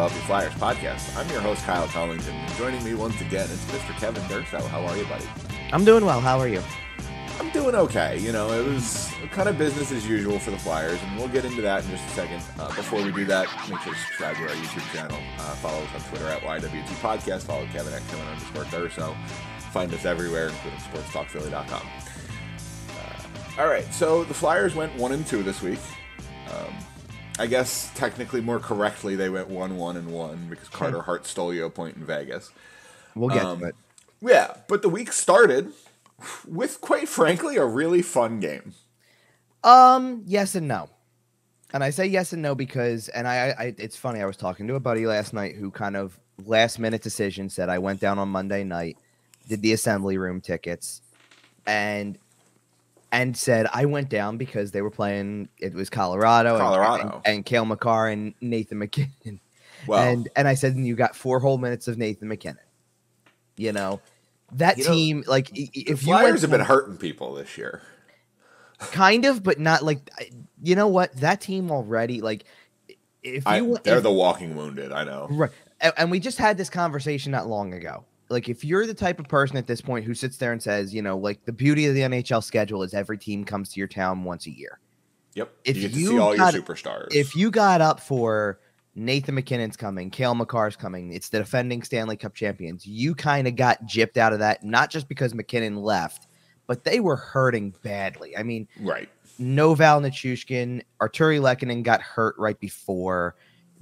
Philadelphia Flyers podcast. I'm your host, Kyle Collington, and joining me once again is Mr. Kevin Durso. How are you, buddy? I'm doing well. How are you? I'm doing okay. You know, it was kind of business as usual for the Flyers, and we'll get into that in just a second. Before we do that, make sure to subscribe to our YouTube channel. Follow us on Twitter at YWT Podcast. Follow Kevin at Kevin_Durso. Find us everywhere, including sportstalkphilly.com. All right, so the Flyers went 1-2 this week. I guess technically, more correctly, they went 1-1-1 because Carter Hart stole you a point in Vegas. We'll get to it. Yeah, but the week started with, quite frankly, a really fun game. Yes and no. And I say yes and no because, and I it's funny, I was talking to a buddy last night who kind of last minute decision said, I went down on Monday night, did the assembly room tickets, and said I went down because they were playing, it was Colorado. And Cale Makar and Nathan MacKinnon. Well, and I said, and you got 4 whole minutes of Nathan MacKinnon. You know, that team, like, if the Flyers have been hurting people this year. Kind of, but not like, you know what? That team already, like, they're the walking wounded, I know. Right. And we just had this conversation not long ago. Like, if you're the type of person at this point who sits there and says, you know, like, the beauty of the NHL schedule is every team comes to your town once a year. Yep. If you get to see all your superstars. If you got up for Nathan MacKinnon's coming, Cale Makar's coming, it's the defending Stanley Cup champions, you kind of got gypped out of that, not just because MacKinnon left, but they were hurting badly. I mean, right. No Val Nichushkin, Arturi Lehkonen got hurt right before.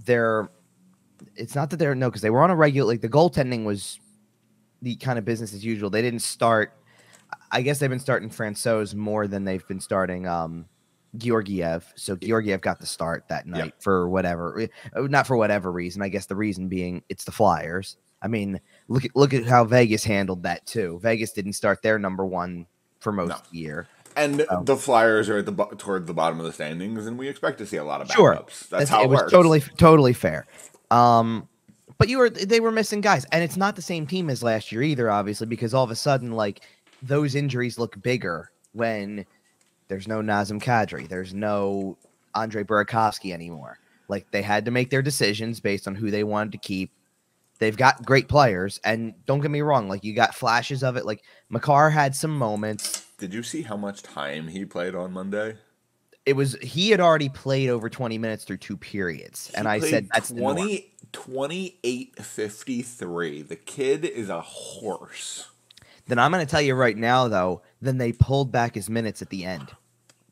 It's not that because they were on a regular, like, the goaltending was the kind of business as usual. They didn't start. I guess they've been starting Francouz more than they've been starting Georgiev. So Georgiev got the start that night for whatever, not for whatever reason. I guess the reason being it's the Flyers. I mean, look at how Vegas handled that too. Vegas didn't start their number one for most of the year. And the Flyers are at toward the bottom of the standings, and we expect to see a lot of backups. Sure. That's how it works. Was totally fair. But they were missing guys, and it's not the same team as last year either, obviously, because all of a sudden, like, those injuries look bigger when there's no Nazem Kadri, there's no Andre Burakovsky anymore. Like, they had to make their decisions based on who they wanted to keep. They've got great players, and don't get me wrong, like, you got flashes of it. Like, Makar had some moments. Did you see how much time he played on Monday? He had already played over 20 minutes through 2 periods, and I said that's 28:53. The kid is a horse. Then I'm going to tell you right now, though, then they pulled back his minutes at the end.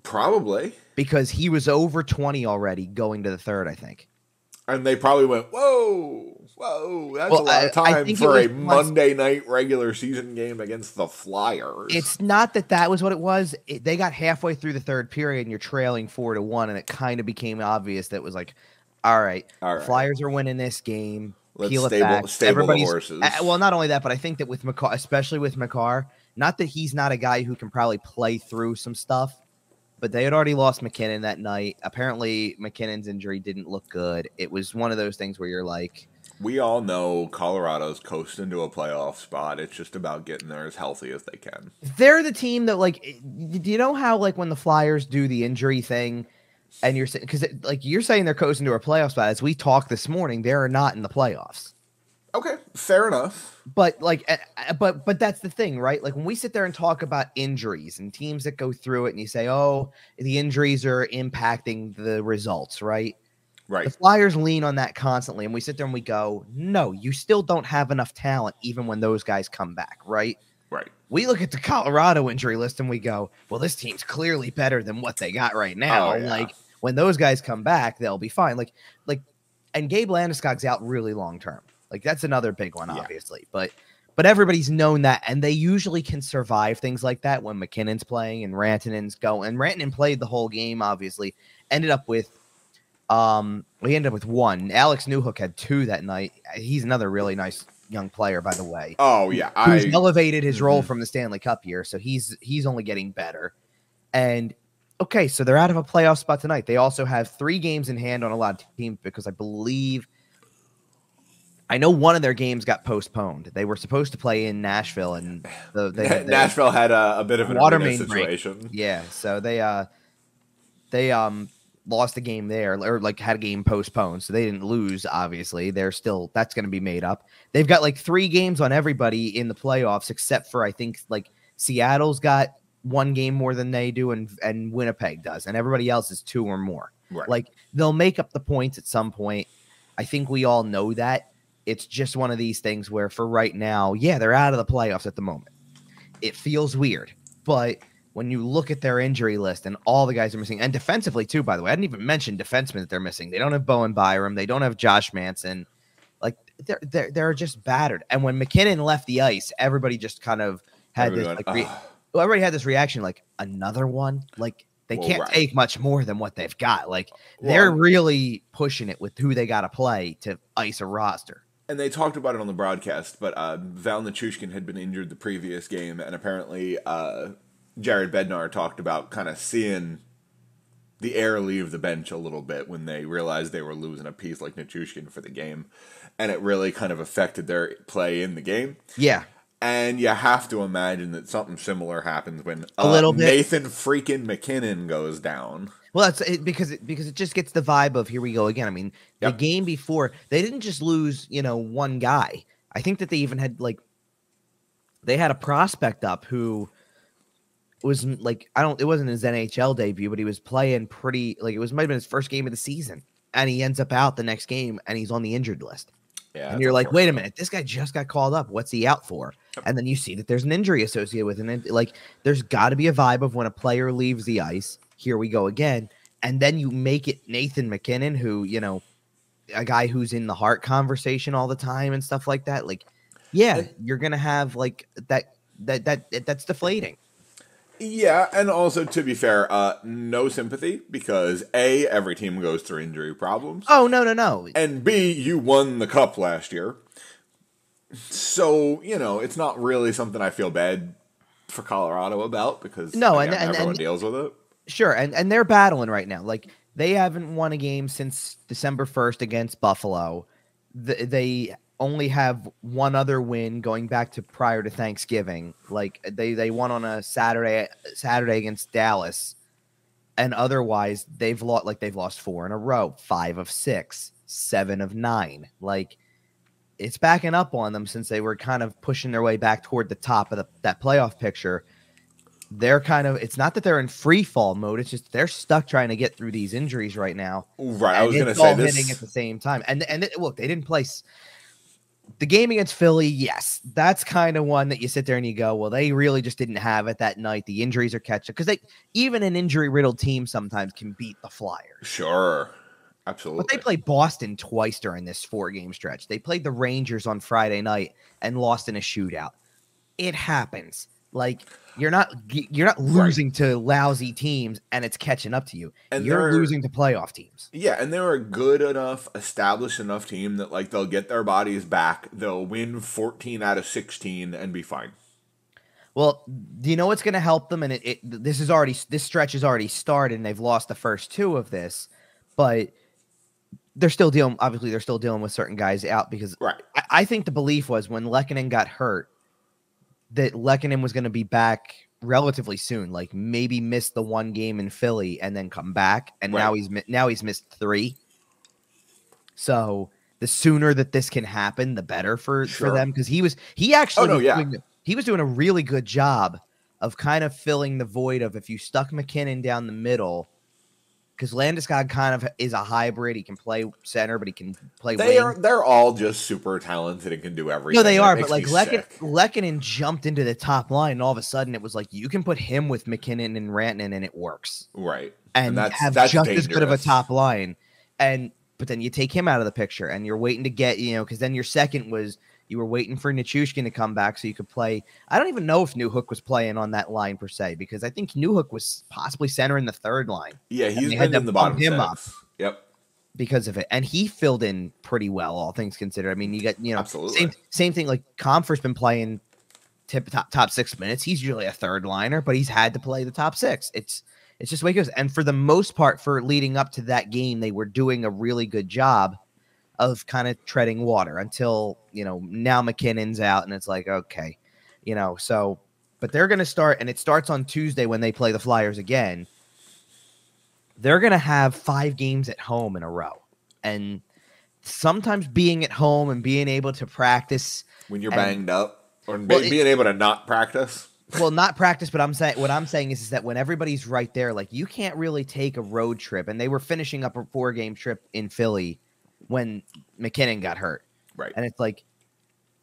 Probably. Because he was over 20 already going to the third, I think. And they probably went, whoa, that's a lot of time for a Monday night regular season game against the Flyers. It's not that was what it was. They got halfway through the third period and you're trailing 4-1, and it kind of became obvious that it was like, all right. Flyers are winning this game. Let's peel it back. Stable the horses. Well, not only that, but I think that with Makar, especially with Makar, not that he's not a guy who can probably play through some stuff, but they had already lost MacKinnon that night. Apparently, McKinnon's injury didn't look good. It was one of those things where you're like, we all know Colorado's coasting to a playoff spot. It's just about getting there as healthy as they can. They're the team that, like, do you know how, like, when the Flyers do the injury thing, and you're saying, because, like, you're saying they're coasting to a playoff spot. As we talked this morning, they're not in the playoffs. Okay, fair enough. But, like, but that's the thing, right? Like, when we sit there and talk about injuries and teams that go through it, and you say, oh, the injuries are impacting the results, right? Right. The Flyers lean on that constantly, and we sit there and we go, no, you still don't have enough talent even when those guys come back, right? Right. We look at the Colorado injury list and we go, well, this team's clearly better than what they got right now. Oh, yeah. Like, when those guys come back, they'll be fine. Like, and Gabe Landeskog's out really long term. Like, that's another big one, obviously. But everybody's known that, and they usually can survive things like that when McKinnon's playing and Rantanen's going. And Rantanen played the whole game, obviously. He ended up with 1. Alex Newhook had 2 that night. He's another really nice young player, by the way. Oh, yeah. Who's elevated his role from the Stanley Cup year, so he's only getting better. And okay, so they're out of a playoff spot tonight. They also have 3 games in hand on a lot of teams because I know one of their games got postponed. They were supposed to play in Nashville, and Nashville had a bit of an water arena main situation. Break. Yeah, so they lost a game there, or like had a game postponed, so they didn't lose. Obviously, they're still that's going to be made up. They've got like 3 games on everybody in the playoffs, except for I think like Seattle's got 1 game more than they do, and Winnipeg does, and everybody else is 2 or more. Right. Like they'll make up the points at some point. I think we all know that. It's just one of these things where for right now, yeah, they're out of the playoffs at the moment. It feels weird, but when you look at their injury list and all the guys are missing, and defensively too, by the way, I didn't even mention defensemen that they're missing. They don't have Bowen Byram. They don't have Josh Manson. Like they're just battered. And when McKinnon left the ice, everybody just kind of had this everybody had this reaction like another one. Like they can't take much more than what they've got. Like they're really pushing it with who they got to play to ice a roster. And they talked about it on the broadcast, but Val Nichushkin had been injured the previous game, and apparently Jared Bednar talked about kind of seeing the air leave the bench a little bit when they realized they were losing a piece like Nichushkin for the game, and it really kind of affected their play in the game. Yeah. And you have to imagine that something similar happens when a little bit. Nathan freaking McKinnon goes down. Well, that's it, because it just gets the vibe of here we go again. I mean, the game before they didn't just lose, 1 guy. I think that they even had they had a prospect up who was like it wasn't his NHL debut, but he was playing pretty might have been his first game of the season, and he ends up out the next game and he's on the injured list. Yeah, and you're like, wait a minute, this guy just got called up. What's he out for? And then you see that there's an injury associated with it. Like, there's got to be a vibe of when a player leaves the ice. Here we go again. And then you make it Nathan McKinnon, who, a guy who's in the Hart conversation all the time and stuff like that. Like, yeah, you're going to have like that's deflating. Yeah, and also, to be fair, no sympathy, because A, every team goes through injury problems. Oh, no. And B, you won the cup last year. So, it's not really something I feel bad for Colorado about, because everyone deals with it. Sure, and they're battling right now. Like, they haven't won a game since December 1st against Buffalo. They only have 1 other win going back to prior to Thanksgiving. Like they won on a Saturday against Dallas, and otherwise they've lost 4 in a row, 5 of 6, 7 of 9. Like, it's backing up on them since they were kind of pushing their way back toward the top of that playoff picture. They're it's not that they're in free fall mode. It's just they're stuck trying to get through these injuries right now. Right. I was going to say this hitting at the same time. And look, they didn't play the game against Philly. Yes. That's kind of one that you sit there and you go, well, they really just didn't have it that night. The injuries are catching, because even an injury riddled team sometimes can beat the Flyers. Sure. Absolutely. But they played Boston twice during this 4-game stretch. They played the Rangers on Friday night and lost in a shootout. It happens. Like, you're not losing to lousy teams and it's catching up to you. And you're losing to playoff teams. Yeah, and they're a good enough, established enough team that they'll get their bodies back. They'll win 14 out of 16 and be fine. Well, do you know what's going to help them? And this stretch has already started, and they've lost the first 2 of this, but they're still dealing with certain guys out, because I think the belief was when Lehkonen got hurt that Lehkonen was going to be back relatively soon, like maybe miss the 1 game in Philly and then come back. And now he's missed 3. So the sooner that this can happen, the better for them. Cause he was doing a really good job of kind of filling the void of if you stuck McKinnon down the middle, because Landeskog kind of is a hybrid. He can play center, but he can play wing. They're all just super talented and can do everything. No, they are, but like Lehkonen jumped into the top line, and all of a sudden it was like you can put him with McKinnon and Rantanen, and it works. Right. And that's just dangerous. As good of a top line. But then you take him out of the picture, and you're waiting to get, because then your second was you were waiting for Nichushkin to come back so you could play. I don't even know if Newhook was playing on that line per se, because I think Newhook was possibly center in the 3rd line. Yeah, he's been in the bottom him up. Yep. Because of it. And he filled in pretty well, all things considered. I mean, you got, absolutely. Same thing, like Comfort's been playing top 6 minutes. He's usually a 3rd liner, but he's had to play the top 6. It's just the way it goes. And for the most part, for leading up to that game, they were doing a really good job of kind of treading water until, now McKinnon's out and it's like, okay, but they're going to start, and it starts on Tuesday when they play the Flyers again. they're going to have 5 games at home in a row. And sometimes being at home and being able to practice when you're banged up, or being able to not practice. Well, not practice, but what I'm saying is that when everybody's right there, like you can't really take a road trip. And they were finishing up a 4-game trip in Philly when McKinnon got hurt. Right. And it's like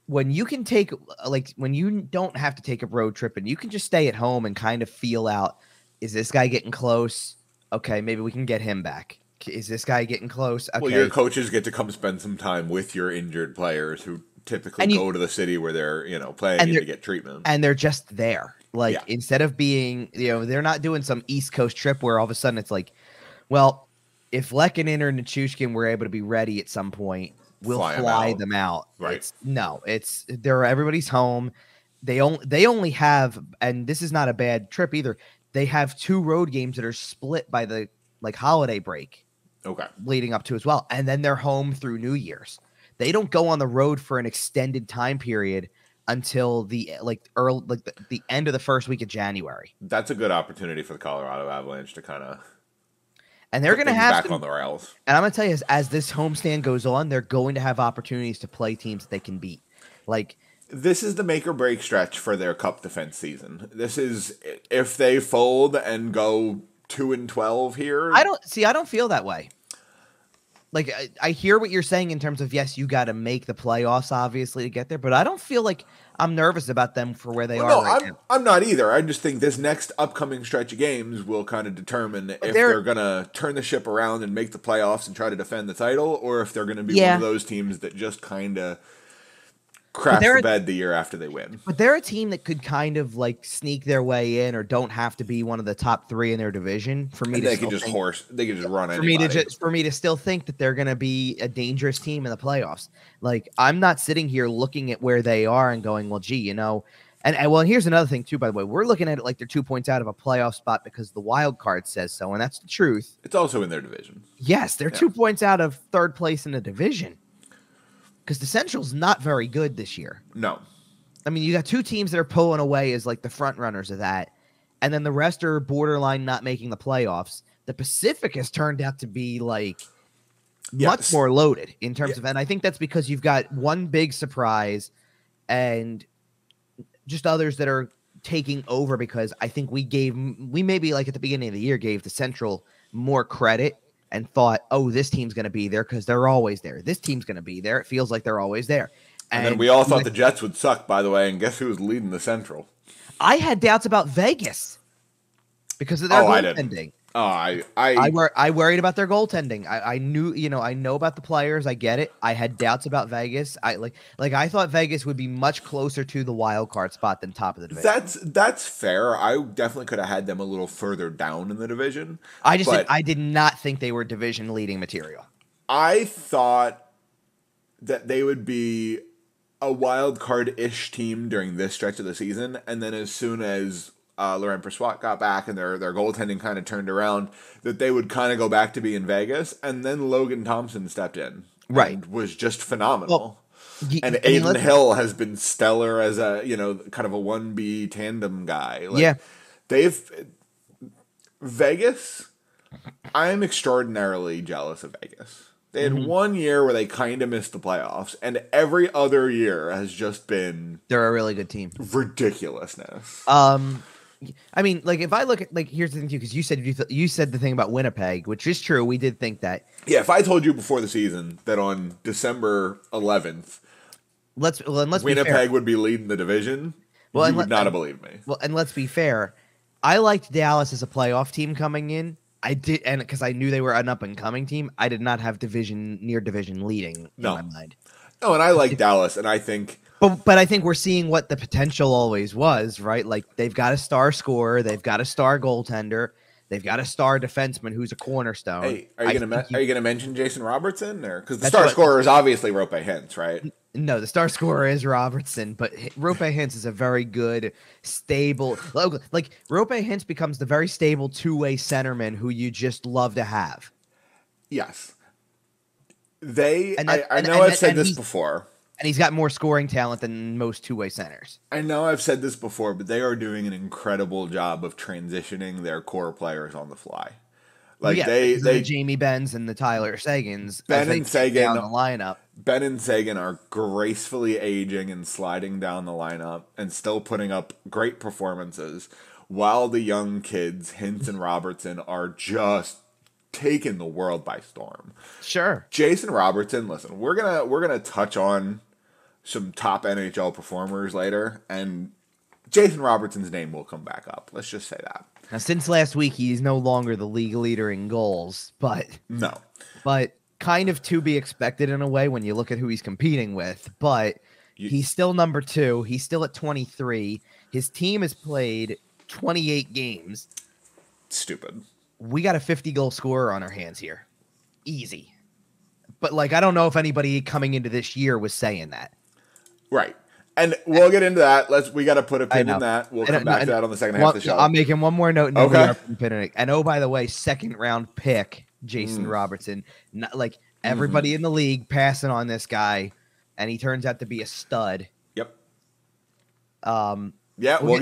when you can take, like when you don't have to take a road trip and you can just stay at home and kind of feel out, is this guy getting close? Okay, maybe we can get him back. Is this guy getting close? Okay. Well, your coaches get to come spend some time with your injured players who typically go to the city where they're, playing to get treatment. And they're just there. Like, instead of being, they're not doing some East Coast trip where all of a sudden it's like, well, if Lehkonen or Nichushkin were able to be ready at some point, we'll fly them out. Right. Everybody's home. They only have, and this is not a bad trip either, they have 2 road games that are split by the holiday break. Okay. Leading up to as well. And then they're home through New Year's. They don't go on the road for an extended time period until the end of the first week of January. That's a good opportunity for the Colorado Avalanche to kind of and they're going to have back on the rails. And I'm going to tell you, as this homestand goes on, they're going to have opportunities to play teams that they can beat. This is the make or break stretch for their cup defense season. This is if they fold and go 2-12 here. I don't feel that way. Like, I hear what you're saying in terms of, yes, you got to make the playoffs, obviously, to get there. But I don't feel like I'm nervous about them for where they are right now. I'm not either. I just think this next upcoming stretch of games will kind of determine if they're going to turn the ship around and make the playoffs and try to defend the title, or if they're going to be one of those teams that just kind of crash the bed the year after they win. But they're a team that could kind of sneak their way in, or don't have to be one of the top 3 in their division for me. They could just run anybody. For me to still think that they're going to be a dangerous team in the playoffs. Like, I'm not sitting here looking at where they are and going, well, gee, and here's another thing too. By the way, we're looking at it like they're 2 points out of a playoff spot because the wild card says so, and that's the truth. It's also in their division. Yes, they're 2 points out of 3rd place in the division. Because the Central's not very good this year. No. I mean, you got 2 teams that are pulling away as the front runners of that. And then the rest are borderline not making the playoffs. The Pacific has turned out to be much more loaded in terms of, and I think that's because you've got one big surprise and just others that are taking over, because I think we maybe at the beginning of the year gave the Central more credit and thought, oh, this team's going to be there because they're always there. This team's going to be there. It feels like they're always there. And then we all thought the Jets would suck, by the way, and guess who was leading the Central? I had doubts about Vegas because of their goaltending. I worried about their goaltending. I knew, I know about the players. I get it. I had doubts about Vegas. I thought Vegas would be much closer to the wild card spot than top of the division. That's fair. I definitely could have had them a little further down in the division. I did not think they were division leading material. I thought that they would be a wild card-ish team during this stretch of the season, and then as soon as Laurent Brossoit got back and their goaltending kind of turned around, that they would kind of go back to being Vegas, and then Logan Thompson stepped in. Right. And was just phenomenal. And Aiden Hill has been stellar as a, kind of a 1B tandem guy. Vegas, I'm extraordinarily jealous of Vegas. They had 1 year where they kind of missed the playoffs, and every other year has just been... They're a really good team. Ridiculousness. I mean, if I look at here's the thing too, because you said the thing about Winnipeg, which is true. We did think that. Yeah, if I told you before the season that on December 11th, Winnipeg would be leading the division, you would not have believed me. Well, and let's be fair, I liked Dallas as a playoff team coming in. I did, and because I knew they were an up and coming team, I did not have near division leading in my mind. No, and I like Dallas, and I think. But I think we're seeing what the potential always was, right? They've got a star scorer, they've got a star goaltender, they've got a star defenseman who's a cornerstone. Hey, are you gonna mention Jason Robertson, or because the star scorer is obviously Rope Hintz, right? No, the star scorer is Robertson, but Rope Hintz is a very good, stable. Rope Hintz becomes the very stable 2-way centerman who you just love to have. Yes, I know I've said this before. And he's got more scoring talent than most 2-way centers. I know I've said this before, but they are doing an incredible job of transitioning their core players on the fly. Well, Like yeah, because of the Jamie Benns and the Tyler Sagans as Ben they and get down Sagan the lineup. Ben and Sagan are gracefully aging and sliding down the lineup and still putting up great performances, while the young kids, Hintz and Robertson, are just taking the world by storm. Sure. Jason Robertson, listen, we're gonna touch on some top NHL performers later, and Jason Robertson's name will come back up. Let's just say that. Now, since last week, he's no longer the league leader in goals, but kind of to be expected in a way when you look at who he's competing with. But he's still number 2. He's still at 23. His team has played 28 games. Stupid. We got a 50-goal scorer on our hands here. Easy. But, like, I don't know if anybody coming into this year was saying that. Right. And we'll get into that. We got to put a pin in that. We'll come back to that on the second half of the show. I'm making one more note. And okay. And oh, by the way, second-round pick, Jason Robertson. Not, like, everybody in the league passing on this guy, and he turns out to be a stud. Yep. Yeah, we'll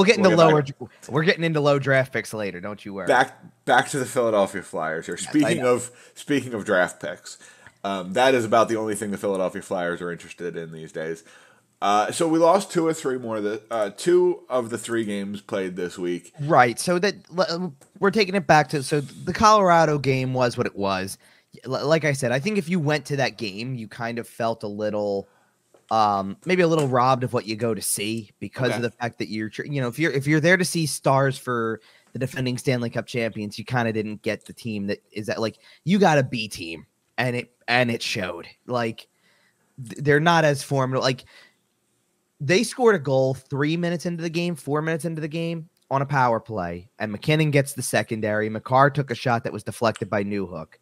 get into lower. We're getting into low draft picks later. Don't you worry. Back to the Philadelphia Flyers here. Speaking of draft picks, that is about the only thing the Philadelphia Flyers are interested in these days. So we lost 2 or 3 more. 2 of the 3 games played this week. Right. So that we're taking it back to the Colorado game was what it was. Like I said, I think if you went to that game, you kind of felt a little. Maybe a little robbed of what you go to see because of the fact that if you're there to see stars for the defending Stanley Cup champions, you kind of didn't get the team that is that like you got a B team and it showed. Like they're not as formidable. Like they scored a goal 3 minutes into the game, 4 minutes into the game on a power play, and McKinnon gets the secondary. Makar took a shot that was deflected by Newhook,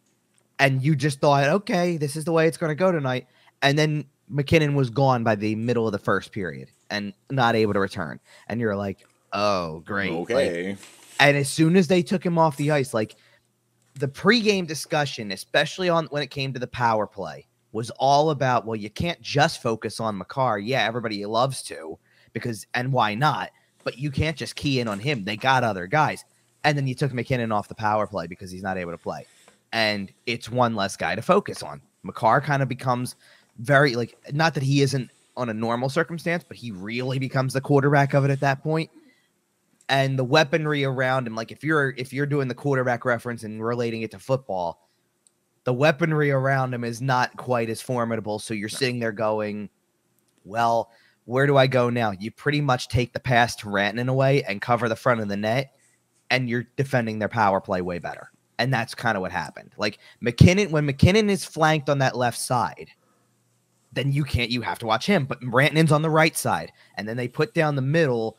and you just thought, okay, this is the way it's going to go tonight, and then McKinnon was gone by the middle of the first period and not able to return. And you're like, oh, great. Okay. And as soon as they took him off the ice, like the pregame discussion, especially when it came to the power play, was all about, well, you can't just focus on Makar. Yeah, everybody loves to and why not? But you can't just key in on him. They got other guys. And then you took McKinnon off the power play because he's not able to play. And it's one less guy to focus on. Makar kind of becomes very not that he isn't on a normal circumstance, but he really becomes the quarterback of it at that point. And the weaponry around him, like if you're doing the quarterback reference and relating it to football, the weaponry around him is not quite as formidable. So you're sitting there going, well, where do I go now? You pretty much take the pass to Rantanen away and cover the front of the net, and you're defending their power play way better. And that's kind of what happened. Like when McKinnon is flanked on that left side, then you have to watch him. But Rantanen's on the right side. And then they put down the middle.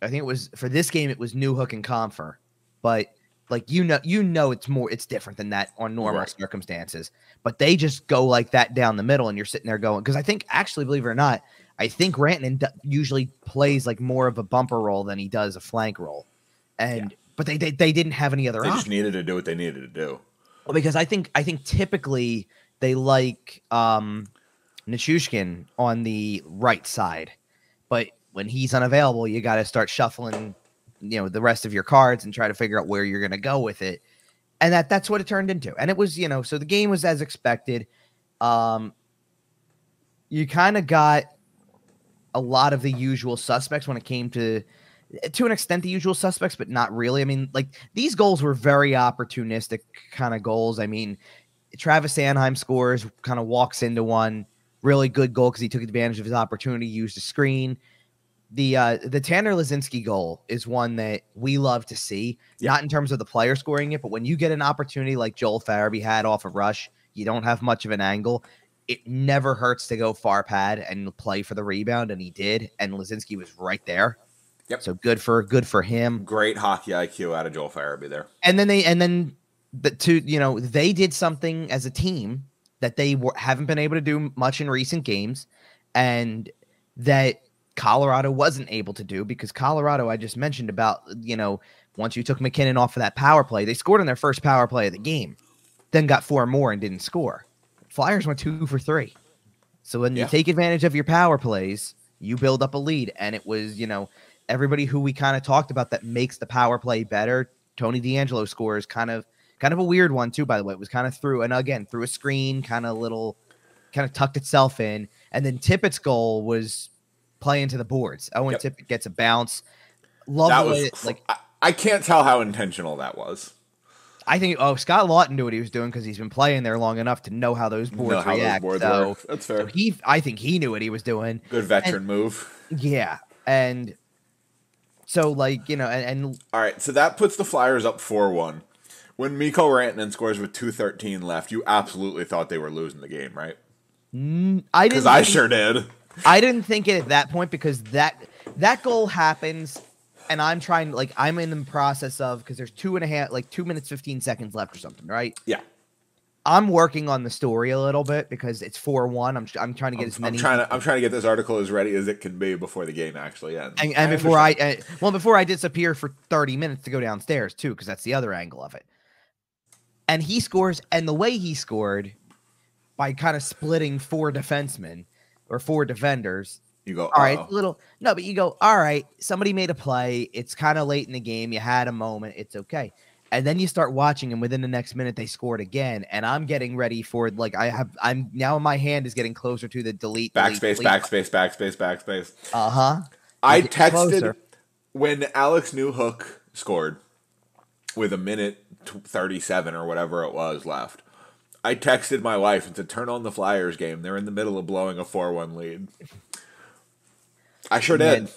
I think it was for this game, it was Newhook and Comfer. But it's different than that on normal circumstances. But they just go like that down the middle, and you're sitting there going, because I think actually, believe it or not, I think Rantanen usually plays like more of a bumper role than he does a flank role. But they didn't have any other option. They just needed to do what they needed to do. Well, because I think typically they like Nichushkin on the right side, but when he's unavailable, you got to start shuffling, the rest of your cards and try to figure out where you're going to go with it. And that's what it turned into. And it was, so the game was as expected. You kind of got a lot of the usual suspects when it came to an extent, the usual suspects, but not really. I mean, like these goals were very opportunistic kind of goals. I mean, Travis Sanheim scores, kind of walks into one. Really good goal because he took advantage of his opportunity, used a screen. The Tanner Lazinski goal is one that we love to see, not in terms of the player scoring it, but when you get an opportunity like Joel Farabee had off of rush, you don't have much of an angle. It never hurts to go far pad and play for the rebound, and he did, and Lazinski was right there. Yep. So good for him. Great hockey IQ out of Joel Farabee there. And then they did something as a team that they haven't been able to do much in recent games, and that Colorado wasn't able to do because Colorado, I just mentioned about, once you took McKinnon off of that power play, they scored on their first power play of the game, then got 4 more and didn't score. Flyers went 2 for 3. So when you take advantage of your power plays, you build up a lead. And it was, everybody who we kind of talked about that makes the power play better. Tony DeAngelo scores kind of Kind of a weird one too, by the way. It was kind of through a screen, kind of tucked itself in, and then Tippett's goal was playing to the boards. Owen Tippett gets a bounce. Love the way I can't tell how intentional that was. I think Scott Lawton knew what he was doing because he's been playing there long enough to know how those boards react. That's fair. So I think he knew what he was doing. Good veteran move. Yeah, and so like and all right, so that puts the Flyers up 4-1. When Mikko Rantanen scores with 2:13 left, you absolutely thought they were losing the game, right? Because I sure did. I didn't think it at that point because that goal happens. And I'm I'm in the process of, because there's 2 minutes, 15 seconds left or something, right? Yeah. I'm working on the story a little bit because it's 4-1. I'm trying to get as many. I'm trying to get this article as ready as it can be before the game actually ends. And before I disappear for 30 minutes to go downstairs too, because that's the other angle of it. And he scores, and the way he scored, by kind of splitting 4 defensemen or 4 defenders. You go, all right, but you go, all right, somebody made a play. It's kind of late in the game. You had a moment. It's okay. And then you start watching, and within the next minute, they scored again. And I'm getting ready for, I'm now my hand is getting closer to the delete. Backspace. Uh-huh. I texted when Alex Newhook scored with 1:37 or whatever it was left. I texted my wife and said, turn on the Flyers game. They're in the middle of blowing a 4-1 lead. I sure did.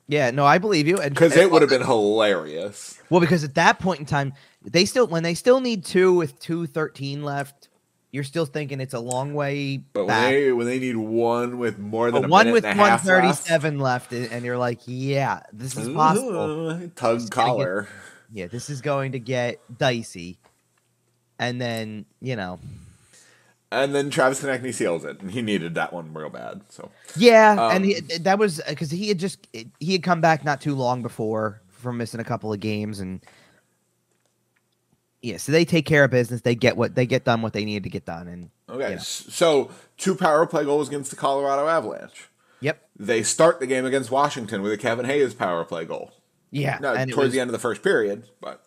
Yeah, no, I believe you. Because it would have been hilarious. Well, because at that point in time, when they still need 2 with 2:13 left, you're still thinking it's a long way but back. When they need 1 with more than a one minute with and a half 1:37 left, and you're like, yeah, this is possible. Tug collar. This is going to get dicey. And then, And then Travis Konechny seals it, and he needed that one real bad. So and that was because he had come back not too long before from missing a couple of games, and so they take care of business. They get done what they needed to get done, and so 2 power play goals against the Colorado Avalanche. Yep, they start the game against Washington with a Kevin Hayes power play goal. Yeah, and towards the end of the first period, but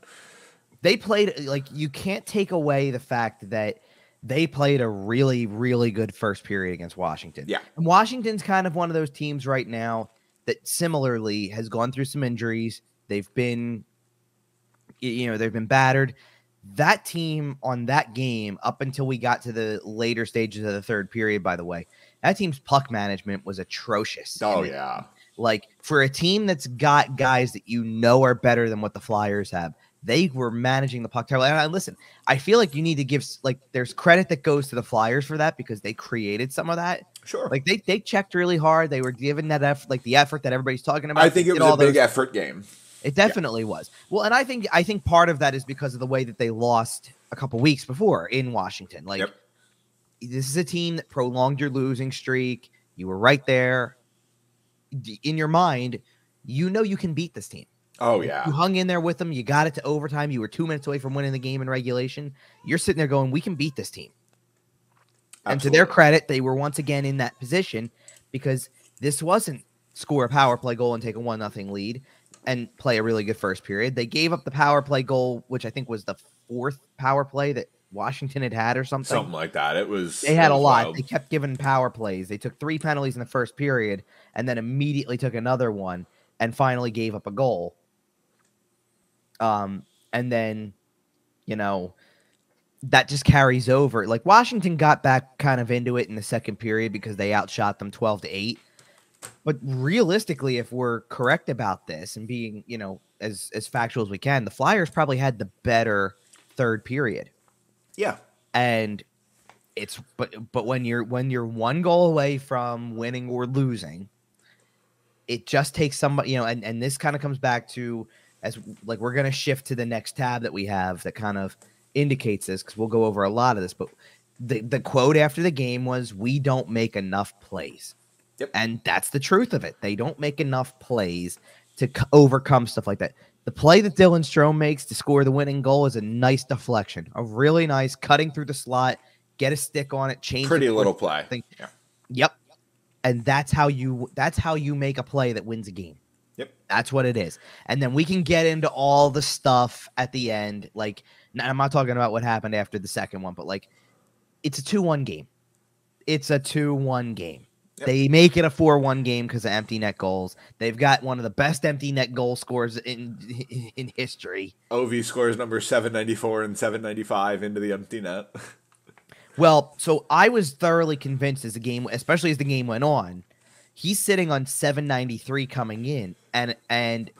they played you can't take away the fact that they played a really, really good first period against Washington. Yeah. And Washington's kind of one of those teams right now that similarly has gone through some injuries. They've been, they've been battered. That team on that game, up until we got to the later stages of the third period, by the way, that team's puck management was atrocious. Oh, yeah. For a team that's got guys that are better than what the Flyers have, they were managing the puck terribly. And listen, I feel like you need to give there's credit that goes to the Flyers for that because they created some of that. Sure. They checked really hard. They were given that effort, the effort that everybody's talking about. I think it was a big effort game. It definitely was. Well, and I think part of that is because of the way that they lost a couple weeks before in Washington. This is a team that prolonged your losing streak. You were right there. In your mind, you can beat this team. Oh, yeah. You hung in there with them. You got it to overtime. You were 2 minutes away from winning the game in regulation. You're sitting there going, we can beat this team. Absolutely. And to their credit, they were once again in that position because this wasn't score a power play goal and take a 1-0 lead and play a really good first period. They gave up the power play goal, which I think was the 4th power play that Washington had or something. Something like that. They had a lot. Wild. They kept giving power plays. They took 3 penalties in the first period and then immediately took another one and finally gave up a goal. And then, that just carries over. Washington got back kind of into it in the second period because they outshot them 12-8. But realistically, if we're correct about this and being, as factual as we can, the Flyers probably had the better third period. Yeah. And but when you're 1 goal away from winning or losing, it just takes somebody, and this kind of comes back to, as we're going to shift to the next tab that we have that kind of indicates this because we'll go over a lot of this, but the quote after the game was, we don't make enough plays. Yep. And that's the truth of it. They don't make enough plays to overcome stuff like that. The play that Dylan Strome makes to score the winning goal is a nice deflection, a really nice cutting through the slot, get a stick on it, change. Pretty little play. Yeah. Yep. And that's how you make a play that wins a game. Yep. That's what it is. And then we can get into all the stuff at the end. Like, I'm not talking about what happened after the second one, but like, it's a 2-1 game. It's a 2-1 game. Yep. They make it a 4-1 game because of empty net goals. They've got one of the best empty net goal scores in history. OV scores number 794 and 795 into the empty net. Well, so I was thoroughly convinced as the game, especially as the game went on, he's sitting on 793 coming in, and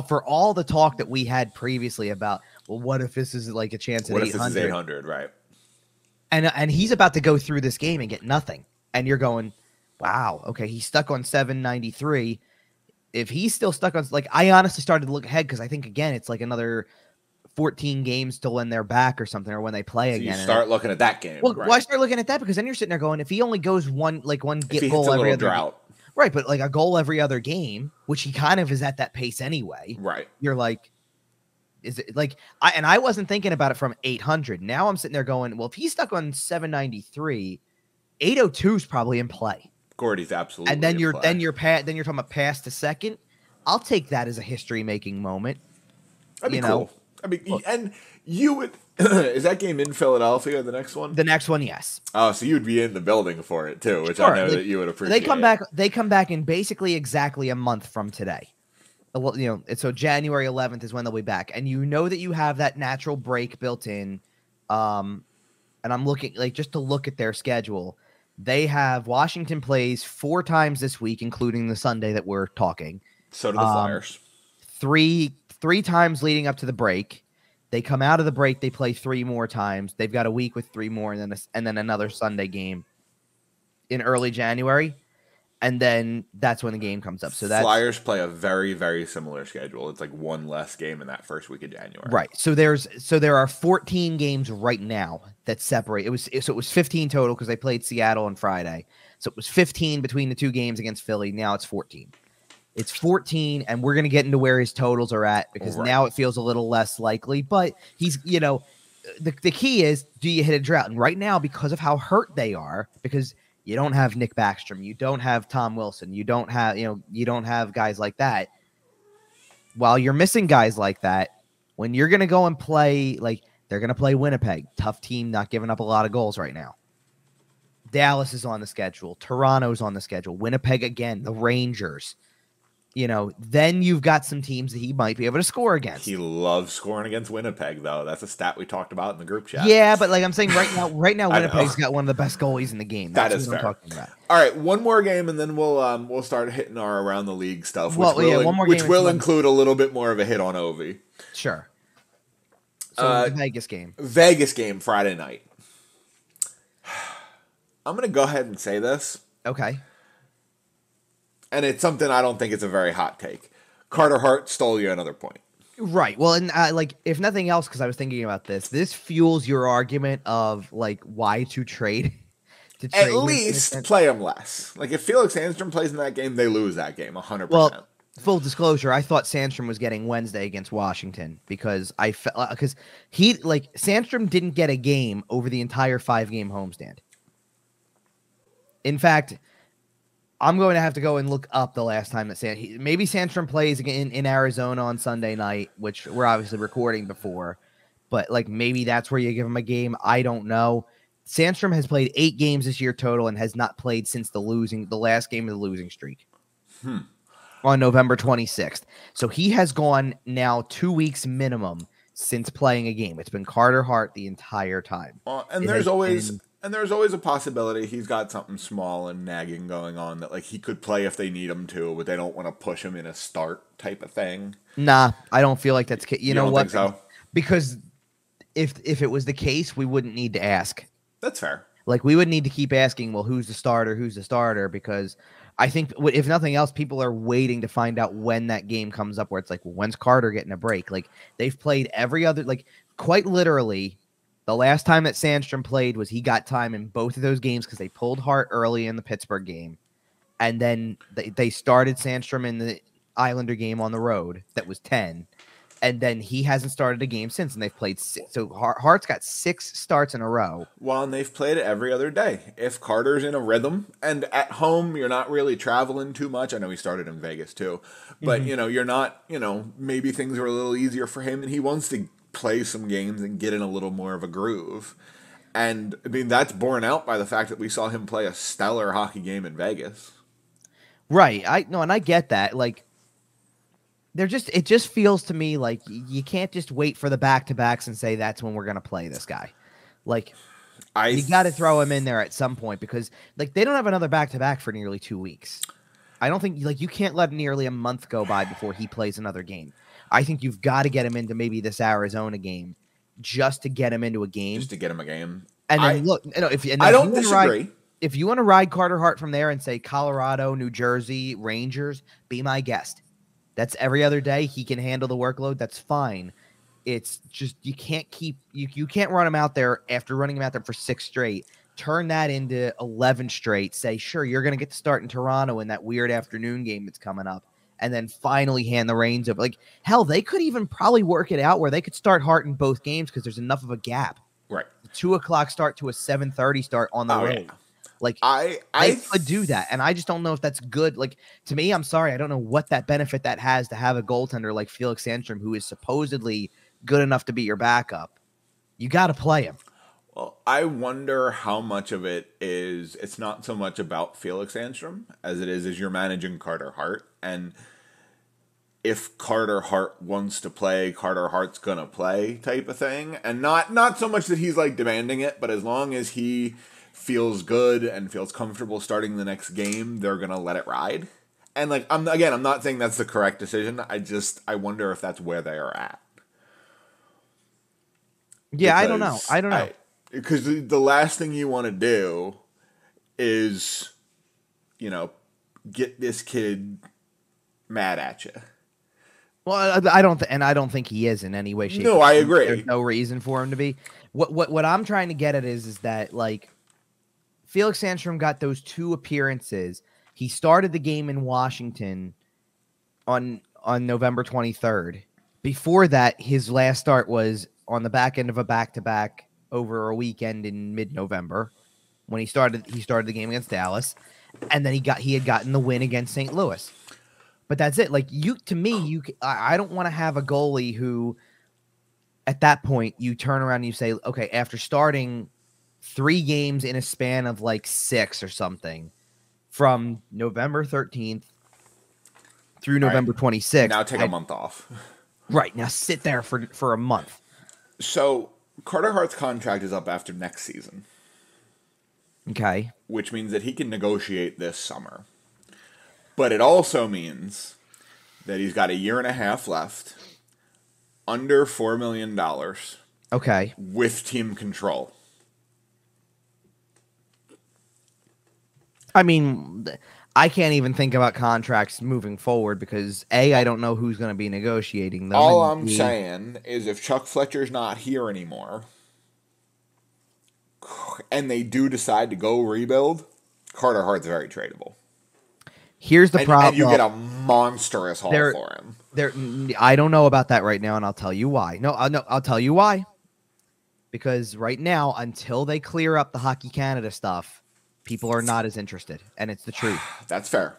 for all the talk that we had previously about, well, what if this is like a chance at 800? What if this is 800, right? And he's about to go through this game and get nothing, and you're going, wow, okay, he's stuck on 793. If he's still stuck on, like, I honestly started to look ahead because I think again it's like another 14 games till when they're back or something, or when they play again. You start looking at that game. Well, right. Why start looking at that? Because then you're sitting there going, if he only goes one goal every other drought. Right, but like a goal every other game, which he kind of is at that pace anyway. Right. You're like, is it like I wasn't thinking about it from 800. Now I'm sitting there going, well, if he's stuck on 793, 802 is probably in play. Gordy's absolutely. And then you're talking about pass to second. I'll take that as a history making moment. That'd be cool. I mean, look, and you would. Is that game in Philadelphia? The next one. The next one, yes. Oh, so you'd be in the building for it too, which I know that you would appreciate. They come back in basically exactly a month from today. Well, so January 11th is when they'll be back, and you know that you have that natural break built in. And I'm looking just to look at their schedule. They have Washington plays 4 times this week, including the Sunday that we're talking. So do the Flyers. 3 times leading up to the break. They come out of the break. They play 3 more times. They've got a week with 3 more, and then another Sunday game in early January, and then that's when the game comes up. So that Flyers play a very, very similar schedule. It's like 1 less game in that first week of January. Right. So there are 14 games right now that separate. It was 15 total because they played Seattle on Friday. So it was 15 between the 2 games against Philly. Now it's 14. It's 14, and we're going to get into where his totals are at because now it feels a little less likely. But he's, the key is, do you hit a drought? And right now, because of how hurt they are, because you don't have Nick Backstrom, you don't have Tom Wilson, you don't have guys like that. While you're missing guys like that, when you're going to go and play, they're going to play Winnipeg, tough team, not giving up a lot of goals right now. Dallas is on the schedule. Toronto's on the schedule. Winnipeg again, the Rangers. Then you've got some teams that he might be able to score against. He loves scoring against Winnipeg, though. That's a stat we talked about in the group chat. Yeah, but I'm saying right now, Winnipeg's got one of the best goalies in the game. That is fair. I'm talking about. All right, one more game, and then we'll start hitting our around the league stuff, which will include a little bit more of a hit on Ovi. Sure. So the Vegas game. Vegas game Friday night. I'm going to go ahead and say this. Okay. And it's something I don't think it's a very hot take. Carter Hart stole you another point. Right. Well, and if nothing else, because I was thinking about this fuels your argument of why to trade. At least play him less. If Felix Sandstrom plays in that game, they lose that game 100%. Well, full disclosure, I thought Sandstrom was getting Wednesday against Washington because Sandstrom didn't get a game over the entire 5-game homestand. In fact, I'm going to have to go and look up the last time that maybe Sandstrom plays in Arizona on Sunday night, which we're obviously recording before, but maybe that's where you give him a game. I don't know. Sandstrom has played 8 games this year total and has not played since the last game of the losing streak on November 26th. So he has gone now 2 weeks minimum since playing a game. It's been Carter Hart the entire time. And there's always a possibility he's got something small and nagging going on that he could play if they need him to, but they don't want to push him in a start type of thing. Nah, I don't feel like that's you know what? Think so? Because if it was the case, we wouldn't need to ask. That's fair. We would need to keep asking, well, who's the starter? Because I think if nothing else, people are waiting to find out when that game comes up where it's when's Carter getting a break? They've played every other, quite literally. The last time that Sandstrom played was he got time in both of those games because they pulled Hart early in the Pittsburgh game. And then they started Sandstrom in the Islander game on the road. That was 10. And then he hasn't started a game since, and they've played six. So Hart's got 6 starts in a row. Well, and they've played it every other day. If Carter's in a rhythm, and at home you're not really traveling too much. I know he started in Vegas too, but you're not. Maybe things are a little easier for him, and he wants to play some games and get in a little more of a groove. And I mean that's borne out by the fact that we saw him play a stellar hockey game in Vegas. Right. And I get that. Like, it just feels to me like you can't just wait for the back-to-backs and say that's when we're going to play this guy. Like, you got to throw him in there at some point because, like, they don't have another back-to-back for nearly 2 weeks. I don't think, like, you can't let nearly a month go by before he plays another game. I think you've got to get him into maybe this Arizona game just to get him into a game. Just to get him a game. And then I don't disagree. If you want to ride Carter Hart from there and say Colorado, New Jersey, Rangers, be my guest. That's every other day. He can handle the workload. That's fine. It's just you can't run him out there after running him out there for 6 straight. Turn that into 11 straight. Say, sure, you're going to get to start in Toronto in that weird afternoon game that's coming up. And then finally hand the reins over. Like, hell, they could even probably work it out where they could start Hart in both games because there's enough of a gap. Right. A 2 o'clock start to a 7:30 start on the road. Yeah. Like, I could do that, and I just don't know if that's good. Like, to me, I'm sorry, I don't know what that benefit that has to have a goaltender like Felix Sandstrom, who is supposedly good enough to be your backup. You got to play him. Well, I wonder how much of it is. It's not so much about Felix Sandstrom as it is you're managing Carter Hart, and if Carter Hart wants to play, Carter Hart's gonna play, type of thing, and not so much that he's like demanding it, but as long as he feels good and feels comfortable starting the next game, they're gonna let it ride. And like I'm not saying that's the correct decision. I wonder if that's where they are at. Yeah, I don't know. Because the last thing you want to do is, get this kid mad at you. Well, I don't think he is in any way, shape. No, I agree. There's no reason for him to be. What I'm trying to get at is that, like, Felix Sandstrom got those 2 appearances. He started the game in Washington on November 23rd. Before that, his last start was on the back end of a back-to-back over a weekend in mid-November when he started the game against Dallas, and then he had gotten the win against St. Louis. But that's it. Like, I don't want to have a goalie who, at that point, you turn around and you say, okay, after starting 3 games in a span of like 6 or something from November 13th through November 26th. Now take a month off. Right. Now sit there for a month. So Carter Hart's contract is up after next season. Okay. Which means that he can negotiate this summer. But it also means that he's got a year and a half left, under $4 million. Okay. With team control. I mean, I can't even think about contracts moving forward because I don't know who's going to be negotiating them. All I'm saying is if Chuck Fletcher's not here anymore and they do decide to go rebuild, Carter Hart's very tradable. Here's the problem. And you get a monstrous haul for him. I don't know about that right now, and I'll tell you why. I'll tell you why. Because right now, until they clear up the Hockey Canada stuff, people are not as interested, and it's the truth. That's fair.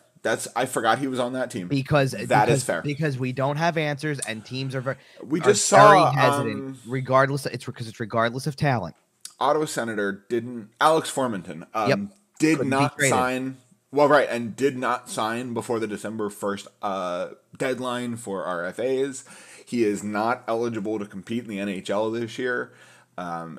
I forgot he was on that team. Because is fair. Because we don't have answers, and teams are very hesitant. Regardless, it's regardless of talent. Ottawa Senator Alex Formanton did not sign. Well, right, and did not sign before the December 1st deadline for RFAs. He is not eligible to compete in the NHL this year.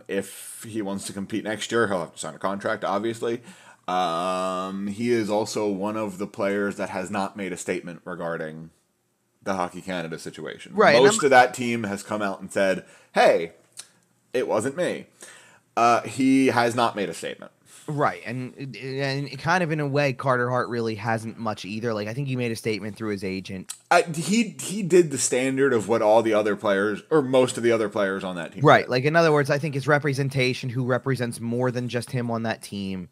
If he wants to compete next year, he'll have to sign a contract, obviously. He is also one of the players that has not made a statement regarding the Hockey Canada situation. Right, Most of that team has come out and said, hey, it wasn't me. He has not made a statement. Right, and kind of in a way, Carter Hart really hasn't much either. Like, I think he made a statement through his agent. He did the standard of what all the other players, or most of the other players on that team Right, did. like, in other words, I think his representation, who represents more than just him on that team,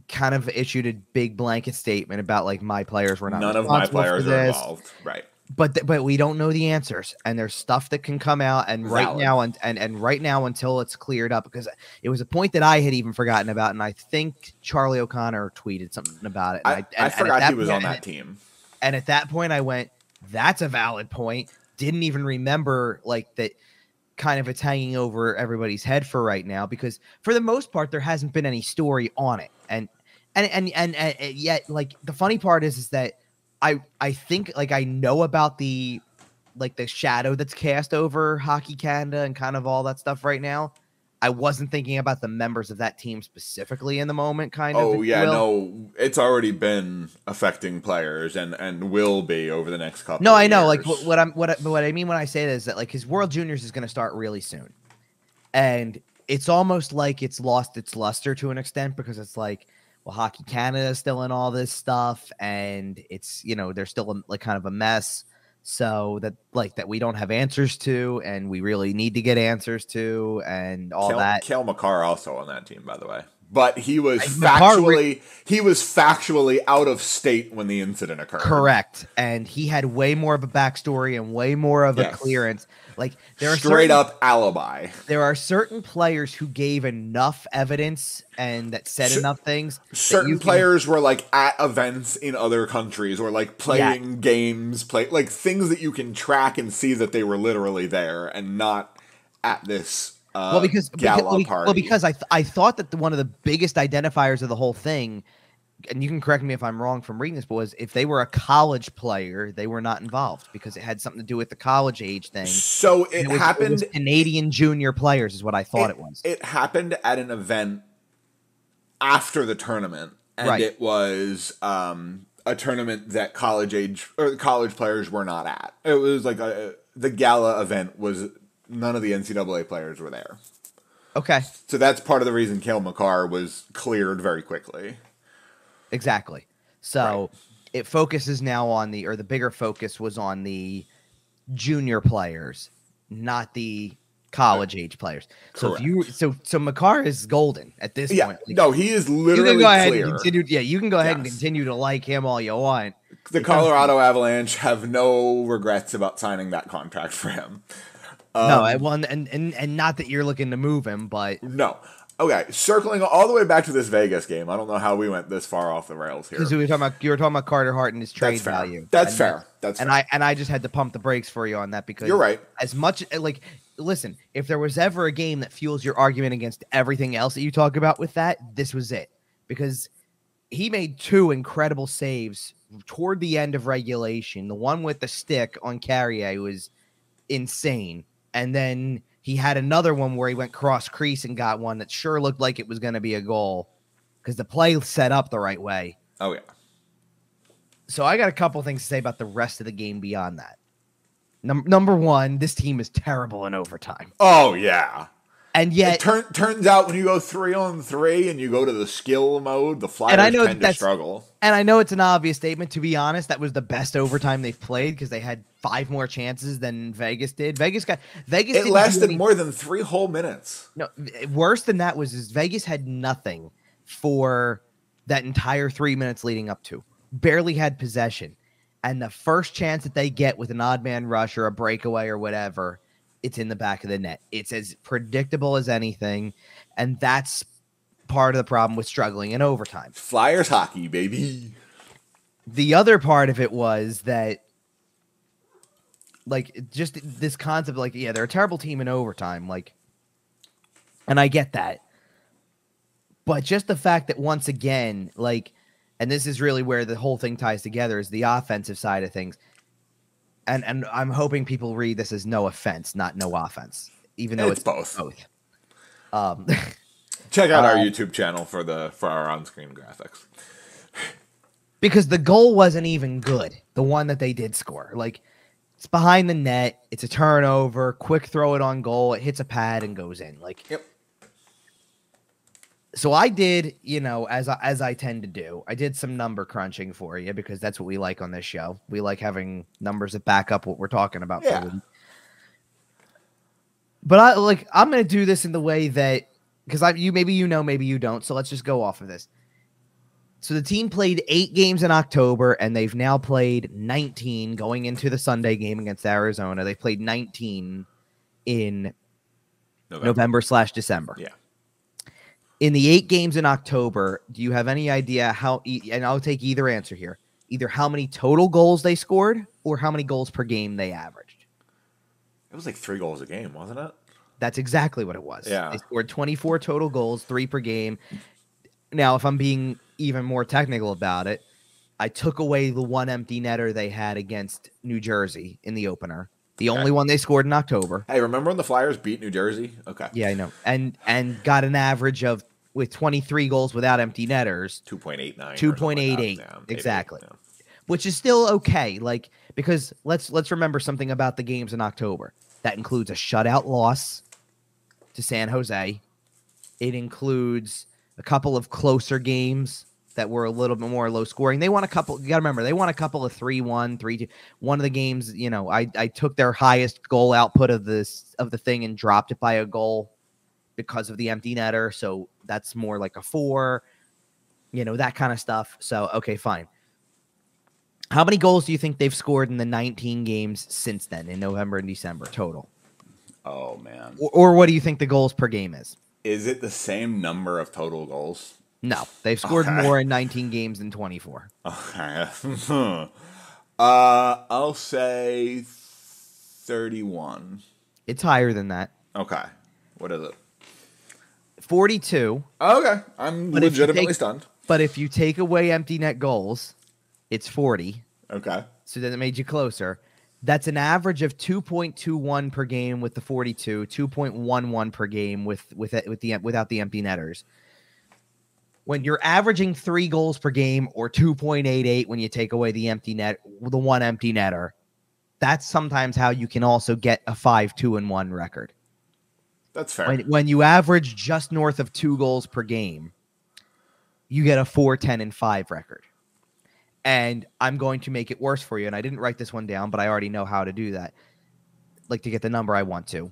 kind of issued a big blanket statement about, like, my players were not None of my players are involved. Right. but we don't know the answers, and there's stuff that can come out, and right Valid. now and right now until it's cleared up, because it was a point that I had even forgotten about, and I think Charlie O'Connor tweeted something about it, and I forgot he was point, on that team. And at that point, I went, "That's a valid point." Didn't even remember like that. Kind of it's hanging over everybody's head for right now, because for the most part there hasn't been any story on it, and yet like the funny part is that I think like I know about the shadow that's cast over Hockey Canada and kind of all that stuff right now. I wasn't thinking about the members of that team specifically in the moment, kind of. Oh yeah, no, it's already been affecting players and will be over the next couple. No, of I know. years. Like what I mean when I say that is that like his World Juniors is going to start really soon, and it's almost like it's lost its luster to an extent, because it's like, well, Hockey Canada is still in all this stuff, and it's, you know, they're still like kind of a mess. So that we don't have answers to, and we really need to get answers to, and all that. Cale Makar also on that team, by the way, but he was factually out of state when the incident occurred. Correct, and he had way more of a backstory and way more of a clearance. Like there are straight up alibi. There are certain players who gave enough evidence and that said enough things. Certain players were like at events in other countries or like playing games, like things that you can track and see that they were literally there and not at this gala party. Well, because I thought that one of the biggest identifiers of the whole thing, and you can correct me if I'm wrong from reading this, but was if they were a college player, they were not involved because it had something to do with the college age thing. So it happened. Canadian junior players is what I thought it was. It happened at an event after the tournament, and it was a tournament that college players were not at. It was like the gala event was none of the NCAA players were there. Okay. So that's part of the reason Cale Makar was cleared very quickly. Exactly. So it focuses now on the bigger focus was on the junior players, not the college age players. So so Makar is golden at this point. Like, no, he is literally clear. You can go ahead and continue to like him all you want. The Colorado Avalanche have no regrets about signing that contract for him. No, and not that you're looking to move him, but no. Okay, circling all the way back to this Vegas game. I don't know how we went this far off the rails here. Because you were talking about Carter Hart and his trade value. That's fair. I just had to pump the brakes for you on that because you're right. As much like, listen, if there was ever a game that fuels your argument against everything else that you talk about with that, this was it. Because he made two incredible saves toward the end of regulation. The one with the stick on Carrier was insane, and then he had another one where he went cross crease and got one that sure looked like it was going to be a goal because the play set up the right way. Oh, yeah. So I got a couple things to say about the rest of the game beyond that. Number one, this team is terrible in overtime. Oh, yeah. And yet... It turns out when you go 3-on-3 and you go to the skill mode, the Flyers tend to struggle. And I know it's an obvious statement. To be honest, that was the best overtime they've played because they had 5 more chances than Vegas did. Vegas lasted more than 3 whole minutes. No, worse than that was Vegas had nothing for that entire 3 minutes leading up to. Barely had possession. And the first chance that they get with an odd man rush or a breakaway or whatever, it's in the back of the net. It's as predictable as anything. And that's part of the problem with struggling in overtime. Flyers hockey, baby. The other part of it was that, like, just this concept, like, yeah, they're a terrible team in overtime. Like, and I get that. But just the fact that once again, like, and this is really where the whole thing ties together, is the offensive side of things. And I'm hoping people read this as no offense, not no offense, even though it's both. Check out our YouTube channel for our on-screen graphics. Because the goal wasn't even good, the one that they did score. Like, it's behind the net, it's a turnover, quick throw it on goal, it hits a pad and goes in. Like, yep. So I did, as I tend to do, I did some number crunching for you because that's what we like on this show. We like having numbers that back up what we're talking about. Yeah. But I'm going to do this in the way that, because maybe you know, maybe you don't. So let's just go off of this. So the team played 8 games in October, and they've now played 19 going into the Sunday game against Arizona. They played 19 in November/December. Yeah. In the 8 games in October, do you have any idea how, and I'll take either answer here, either how many total goals they scored or how many goals per game they averaged? It was like 3 goals a game, wasn't it? That's exactly what it was. Yeah. They scored 24 total goals, 3 per game. Now, if I'm being even more technical about it, I took away the 1 empty netter they had against New Jersey in the opener. The only one they scored in October. Hey, remember when the Flyers beat New Jersey? Okay. Yeah, I know. And got an average of, with 23 goals without empty netters, 2.89. 2.88. Yeah, Exactly. 88, yeah. Which is still okay. Like, because let's remember something about the games in October. That includes a shutout loss to San Jose. It includes a couple of closer games that were a little bit more low scoring. They won a couple. You got to remember, they won a couple of 3-1, 3-2. One of the games, you know, I took their highest goal output of the thing and dropped it by a goal because of the empty netter. So that's more like a 4, you know, that kind of stuff. So, okay, fine. How many goals do you think they've scored in the 19 games since then, in November and December total? Oh, man. Or what do you think the goals per game is? Is it the same number of total goals? No, they've scored more in 19 games than 24. Okay. I'll say 31. It's higher than that. Okay. What is it? 42. Okay. I'm legitimately stunned. But if you take away empty net goals, it's 40. Okay. So then it made you closer. That's an average of 2.21 per game with the 42, 2.11 per game without the empty netters. When you're averaging 3 goals per game or 2.88 when you take away the empty net, the 1 empty netter, that's sometimes how you can also get a 5-2-1 record. That's fair. When you average just north of 2 goals per game, you get a 4-10-5 record. And I'm going to make it worse for you. And I didn't write this one down, but I already know how to do that. Like, to get the number I want to.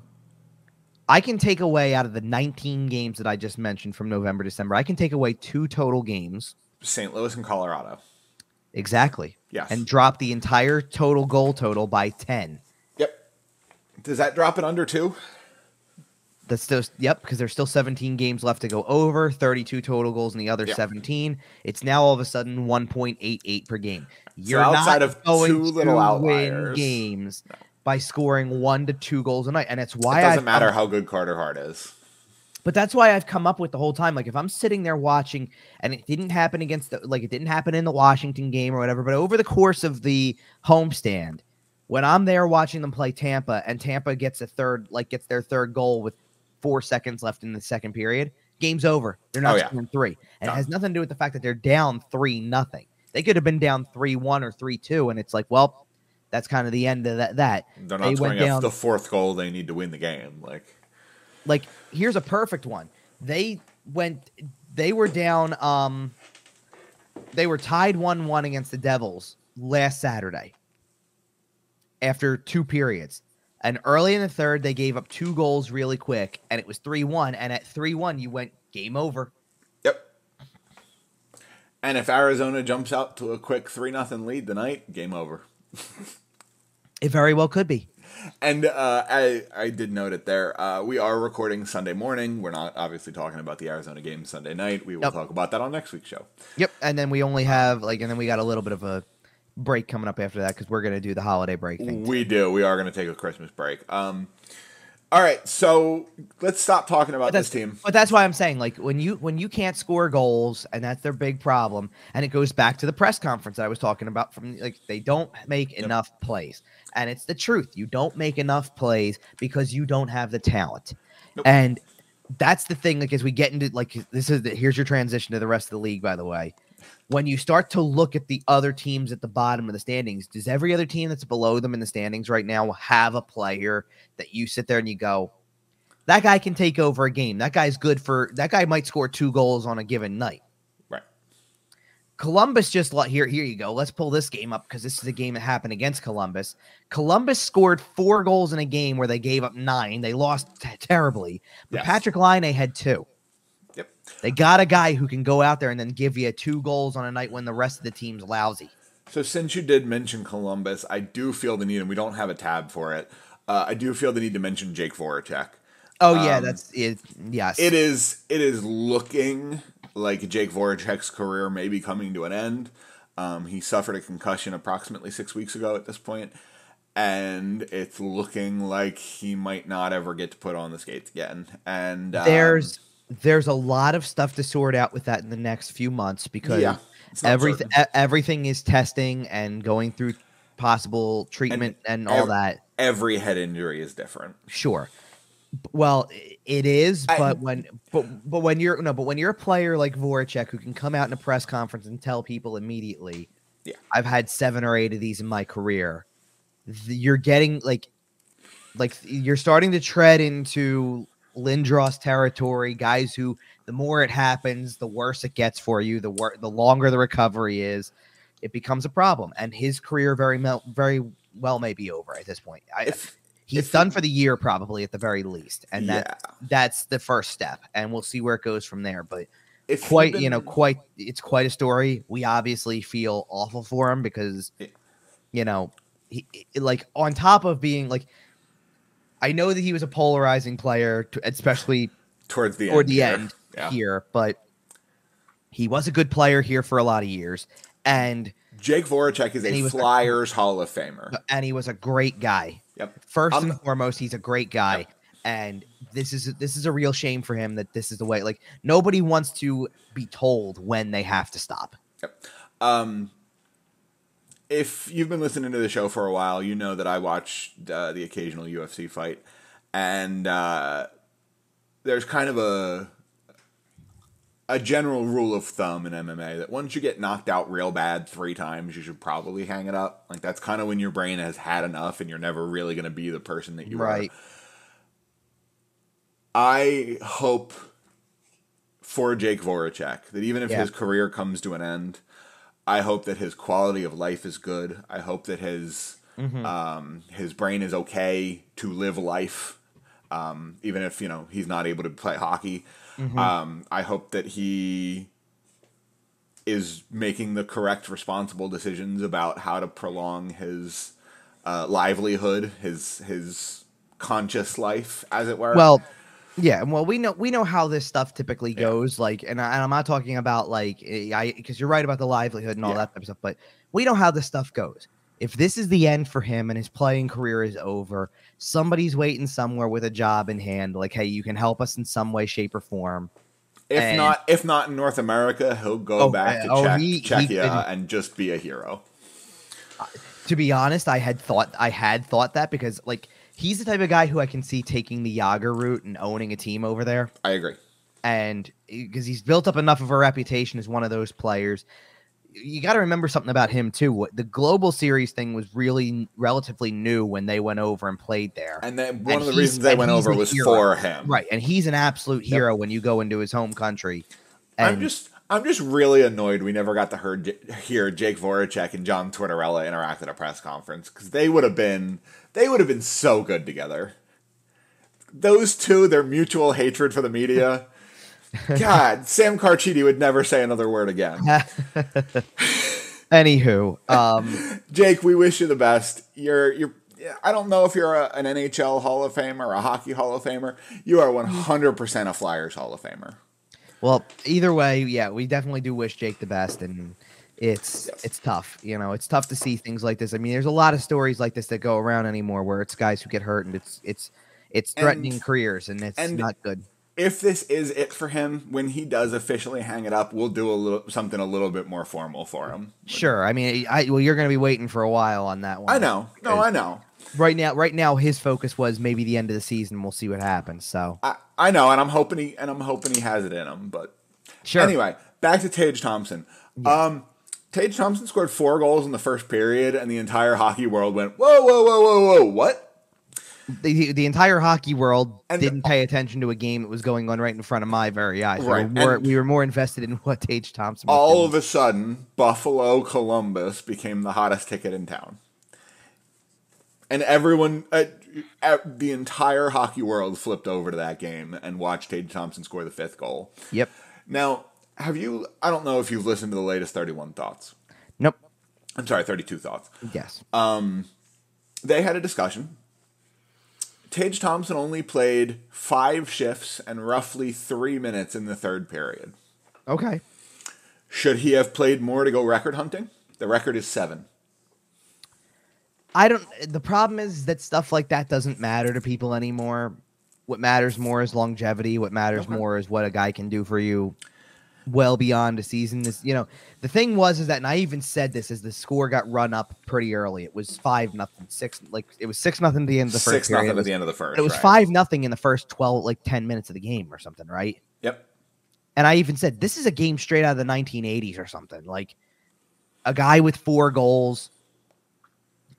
I can take away, out of the 19 games that I just mentioned from November, December, I can take away 2 total games. St. Louis and Colorado. Exactly. Yes. And drop the entire total goal total by 10. Yep. Does that drop it under 2? That's still, yep, because there's still 17 games left to go over, 32 total goals in the other 17. It's now all of a sudden 1.88 per game. You're so outside not of going 2 little to outliers, win games by scoring 1 to 2 goals a night, and it's why it doesn't matter how good Carter Hart is. But that's why I've come up with the whole time. Like, if I'm sitting there watching, and it didn't happen against it didn't happen in the Washington game or whatever, but over the course of the homestand, when I'm there watching them play Tampa, and Tampa gets their third goal with 4 seconds left in the second period, game's over. They're not scoring 3. And it has nothing to do with the fact that they're down 3-0. They could have been down 3-1 or 3-2, and it's like, well, that's kind of the end of that. They're not scoring the 4th goal they need to win the game. Like, here's a perfect one. They were down, they were tied 1-1 against the Devils last Saturday after 2 periods. And early in the third, they gave up 2 goals really quick, and it was 3-1. And at 3-1, you went game over. Yep. And if Arizona jumps out to a quick 3-0 lead tonight, game over. It very well could be. And I did note it there. We are recording Sunday morning. We're not obviously talking about the Arizona game Sunday night. We will talk about that on next week's show. Yep. And then we only have and then we got a little bit of a break coming up after that because we're going to do the holiday break thing. We do. We are going to take a Christmas break. All right, so let's stop talking about this team. But that's why I'm saying, like, when you can't score goals, and that's their big problem, and it goes back to the press conference that I was talking about, from like, they don't make enough plays. And it's the truth. You don't make enough plays because you don't have the talent. Nope. And that's the thing, like, as we get into, like, here's your transition to the rest of the league, by the way. When you start to look at the other teams at the bottom of the standings, does every other team that's below them in the standings right now have a player that you sit there and you go, that guy can take over a game. That guy might score 2 goals on a given night. Right. Columbus just here you go. Let's pull this game up because this is a game that happened against Columbus. Columbus scored 4 goals in a game where they gave up 9. They lost terribly. But Patrick Laine had 2. Yep. They got a guy who can go out there and then give you 2 goals on a night when the rest of the team's lousy. So since you did mention Columbus, I do feel the need, and we don't have a tab for it, I do feel the need to mention Jake Voracek. Oh, yeah, that's it. Yes. It is looking like Jake Voracek's career may be coming to an end. He suffered a concussion approximately 6 weeks ago at this point, and it's looking like he might not ever get to put on the skates again. And there's a lot of stuff to sort out with that in the next few months because everything is testing and going through possible treatment and all that. Every head injury is different. Sure. Well, it is, but when you're a player like Voracek who can come out in a press conference and tell people immediately, I've had 7 or 8 of these in my career. You're getting like you're starting to tread into Lindros territory, guys who the more it happens, the worse it gets for you, the longer the recovery is, it becomes a problem. And his career very well may be over at this point. He's done for the year probably at the very least. And that's the first step. And we'll see where it goes from there. But it's quite a story. We obviously feel awful for him because, he, like on top of being like, I know that he was a polarizing player, especially toward the end here, but he was a good player here for a lot of years. And Jake Voracek is a Flyers Hall of Famer. And he was a great guy. Yep. First and foremost, he's a great guy. Yep. And this is a real shame for him that this is the way. Like, nobody wants to be told when they have to stop. Yep. If you've been listening to the show for a while, you know that I watch the occasional UFC fight. And there's kind of a general rule of thumb in MMA that once you get knocked out real bad 3 times, you should probably hang it up. Like, that's kind of when your brain has had enough and you're never really going to be the person that you are. I hope for Jake Voracek that even if his career comes to an end, I hope that his quality of life is good. I hope that his brain is okay to live life, even if he's not able to play hockey. I hope that he is making the correct, responsible decisions about how to prolong his livelihood, his conscious life, as it were. Well, yeah. Well, we know how this stuff typically goes. Like, and I'm not talking about because you're right about the livelihood and all that type of stuff, but we know how this stuff goes. If this is the end for him and his playing career is over, somebody's waiting somewhere with a job in hand. Like, hey, you can help us in some way, shape, or form. If not in North America, he'll go back to Czechia and just be a hero. To be honest, I had thought that because he's the type of guy who I can see taking the Yager route and owning a team over there. I agree. And because he's built up enough of a reputation as one of those players. You got to remember something about him, too. The Global Series thing was really relatively new when they went over and played there. And then one of the reasons they went over was for him. Right, and he's an absolute hero when you go into his home country. And I'm just really annoyed we never got to hear Jake Voracek and John Tortorella interact at a press conference because they would have been so good together. Those two, their mutual hatred for the media. God, Sam Carchidi would never say another word again. Anywho, Jake, we wish you the best. You're. I don't know if you're an NHL Hall of Famer or a Hockey Hall of Famer. You are 100% a Flyers Hall of Famer. Well, either way, we definitely do wish Jake the best, and it's tough. It's tough to see things like this. I mean, there's a lot of stories like this that go around anymore, where it's guys who get hurt, and it's threatening careers, and it's not good. If this is it for him, when he does officially hang it up, we'll do something a little bit more formal for him. Sure. I mean, you're going to be waiting for a while on that one. I know. No, I know. Right now, his focus was maybe the end of the season. We'll see what happens. So I know, and I'm hoping he has it in him. But sure. Anyway, back to Tage Thompson. Yeah. Tage Thompson scored 4 goals in the first period, and the entire hockey world went, whoa, what? The entire hockey world didn't pay attention to a game that was going on right in front of my very eyes. Right. We were more invested in what Tage Thompson was all doing. Of a sudden, Buffalo Columbus became the hottest ticket in town. And everyone, the entire hockey world flipped over to that game and watched Tage Thompson score the 5th goal. Yep. Now, I don't know if you've listened to the latest 31 Thoughts. Nope. I'm sorry, 32 Thoughts. Yes. They had a discussion. Tage Thompson only played 5 shifts and roughly 3 minutes in the 3rd period. Okay. Should he have played more to go record hunting? The record is 7. The problem is that stuff like that doesn't matter to people anymore. What matters more is longevity. What matters more is what a guy can do for you well beyond a season. The thing was that, and I even said this as the score got run up pretty early. It was 5-0, 6, it was 6-0 at the end of the first. 6-0 at the end of the first. It was 5-0 in the first 10 minutes of the game or something, right? Yep. And I even said, this is a game straight out of the 1980s or something. Like a guy with 4 goals,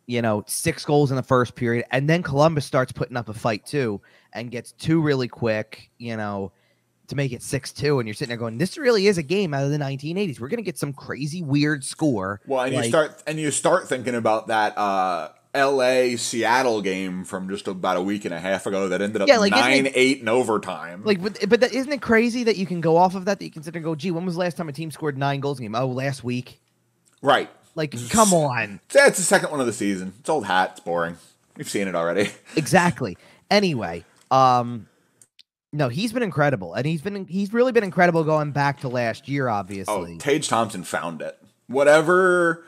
6 goals in the first period. And then Columbus starts putting up a fight too and gets 2 really quick, to make it 6-2. And you're sitting there going, this really is a game out of the 1980s. We're going to get some crazy, weird score. Well, and you start thinking about that L.A. Seattle game from just about a week and a half ago that ended up 9-8 in overtime. But isn't it crazy that you can go off of that you can sit there and go, gee, when was the last time a team scored 9 goals in a game? Oh, last week. Right. Come on. It's the second one of the season. It's old hat. It's boring. We've seen it already. Exactly. Anyway, no, he's been incredible, and he's really been incredible going back to last year. Obviously, Tage Thompson found it. Whatever.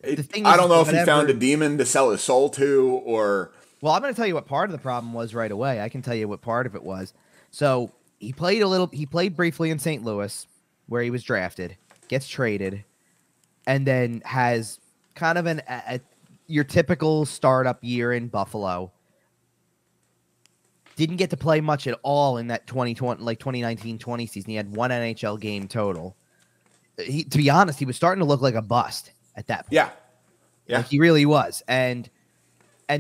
I don't know if he found a demon to sell his soul to, or. Well, I'm going to tell you what part of the problem was right away. I can tell you what part of it was. So he played briefly in St. Louis, where he was drafted, gets traded, and then has kind of your typical startup year in Buffalo. Didn't get to play much at all in that 2019-20 season. He had 1 NHL game total. To be honest, he was starting to look like a bust at that point. Yeah. Like he really was. And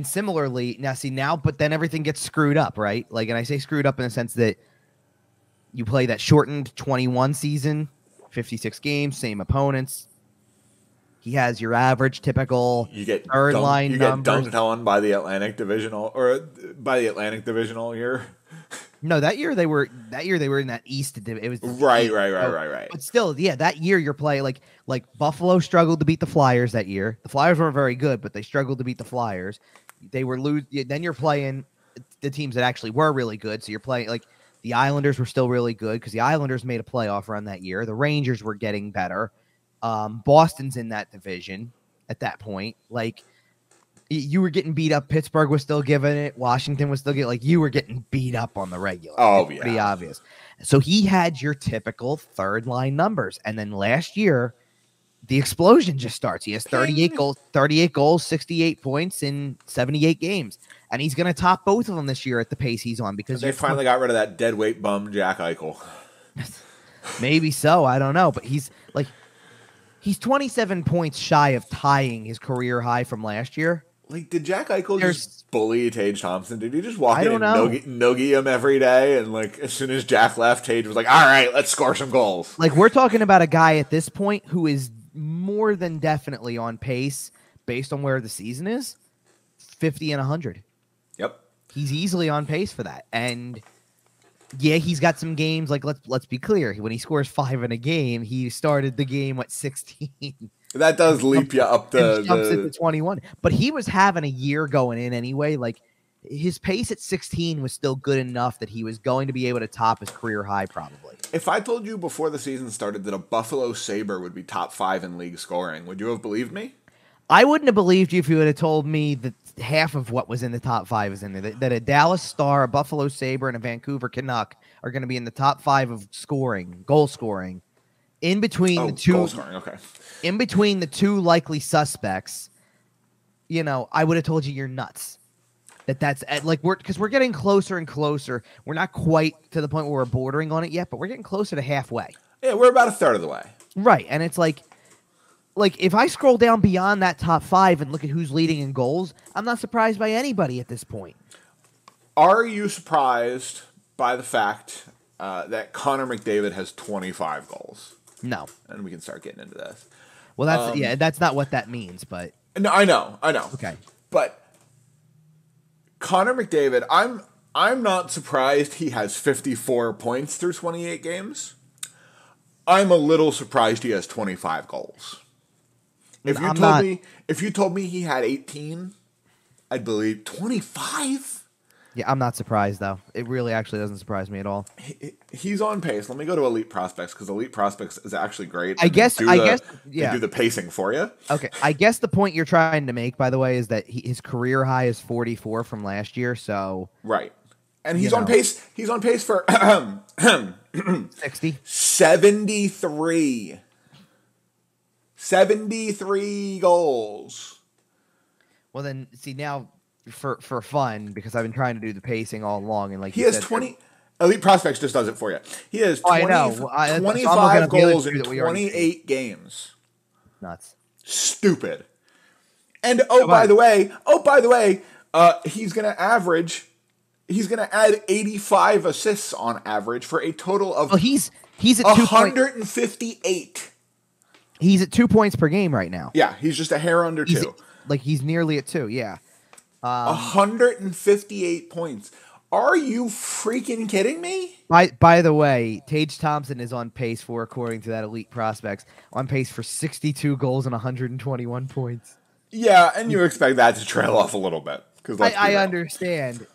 similarly, but then everything gets screwed up, right? And I say screwed up in the sense that you play that shortened 21 season, 56 games, same opponents. He has your average, typical third line numbers. You get dunked on by the Atlantic Divisional year. No, that year they were in that East. It was right. But still, that year you're playing like Buffalo struggled to beat the Flyers that year. The Flyers weren't very good, but they struggled to beat the Flyers. They were then you're playing the teams that actually were really good. So you're playing the Islanders were still really good because the Islanders made a playoff run that year. The Rangers were getting better. Boston's in that division at that point. You were getting beat up. Pittsburgh was still giving it. Washington was still getting you were getting beat up on the regular. Oh, it's pretty obvious. So he had your typical third line numbers. And then last year, the explosion just starts. He has 38 goals, 68 points in 78 games. And he's going to top both of them this year at the pace he's on because they finally got rid of that deadweight bum Jack Eichel. Maybe so. I don't know. But he's 27 points shy of tying his career high from last year. Did Jack Eichel just bully Tage Thompson? Did he just walk in and noogie him every day? And as soon as Jack left, Tage was like, all right, let's score some goals. We're talking about a guy at this point who is more than definitely on pace based on where the season is, 50 and 100. Yep. He's easily on pace for that. And yeah, he's got some games. Let's be clear. When he scores 5 in a game, he started the game at 16. That does leap you up jumps into 21. But he was having a year going in anyway. His pace at 16 was still good enough that he was going to be able to top his career high probably. If I told you before the season started that a Buffalo Sabre would be top 5 in league scoring, would you have believed me? I wouldn't have believed you if you would have told me that half of what was in the top 5 is in there. That a Dallas Star, a Buffalo Sabre, and a Vancouver Canuck are going to be in the top 5 of goal scoring. In between the two, goal scoring, okay. In between the two likely suspects, I would have told you you're nuts. That's because we're getting closer and closer. We're not quite to the point where we're bordering on it yet, but we're getting closer to halfway. Yeah, we're about a third of the way. Right, and it's if I scroll down beyond that top 5 and look at who's leading in goals, I'm not surprised by anybody at this point. Are you surprised by the fact that Connor McDavid has 25 goals? No. And we can start getting into this. Well, that's not what that means, but... No, I know. Okay. But Connor McDavid, I'm not surprised he has 54 points through 28 games. I'm a little surprised he has 25 goals. If you told me he had 18, I'd believe 25. Yeah, I'm not surprised though. It really actually doesn't surprise me at all. He's on pace. Let me go to Elite Prospects because Elite Prospects is actually great. I guess, they do the pacing for you. Okay, I guess the point you're trying to make, by the way, is that his career high is 44 from last year. So right, and he's on pace. He's on pace for 60, 73, 73 goals. Well, then see now. For fun, because I've been trying to do the pacing all along, and like he has 20. Elite Prospects just does it for you. He has 25 goals in 28 games. Nuts. Stupid. And by the way, he's gonna add 85 assists on average for a total of he's at 158. He's at 2 points per game right now. Yeah, he's just a hair under 2. He's nearly at 2. Yeah. 158 points. Are you freaking kidding me? By the way, Tage Thompson is on pace for, according to that Elite Prospects, on pace for 62 goals and 121 points. Yeah, and you expect that to trail off a little bit. I understand.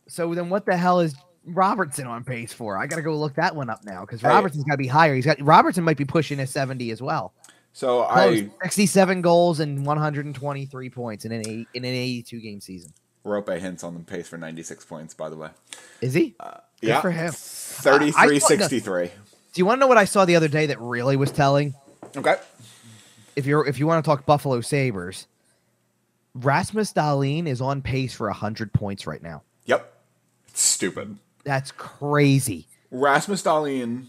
So then what the hell is Robertson on pace for? I got to go look that one up now because Robertson's got to be higher. Robertson might be pushing a 70 as well. So 67 goals and 123 points in an 82 game season. Rope hints on the pace for 96 points, by the way. Is he? Good for him. 33-63. Do you want to know what I saw the other day that really was telling? Okay. If you want to talk Buffalo Sabres, Rasmus Dahlin is on pace for 100 points right now. Yep. It's stupid. That's crazy. Rasmus Dahlin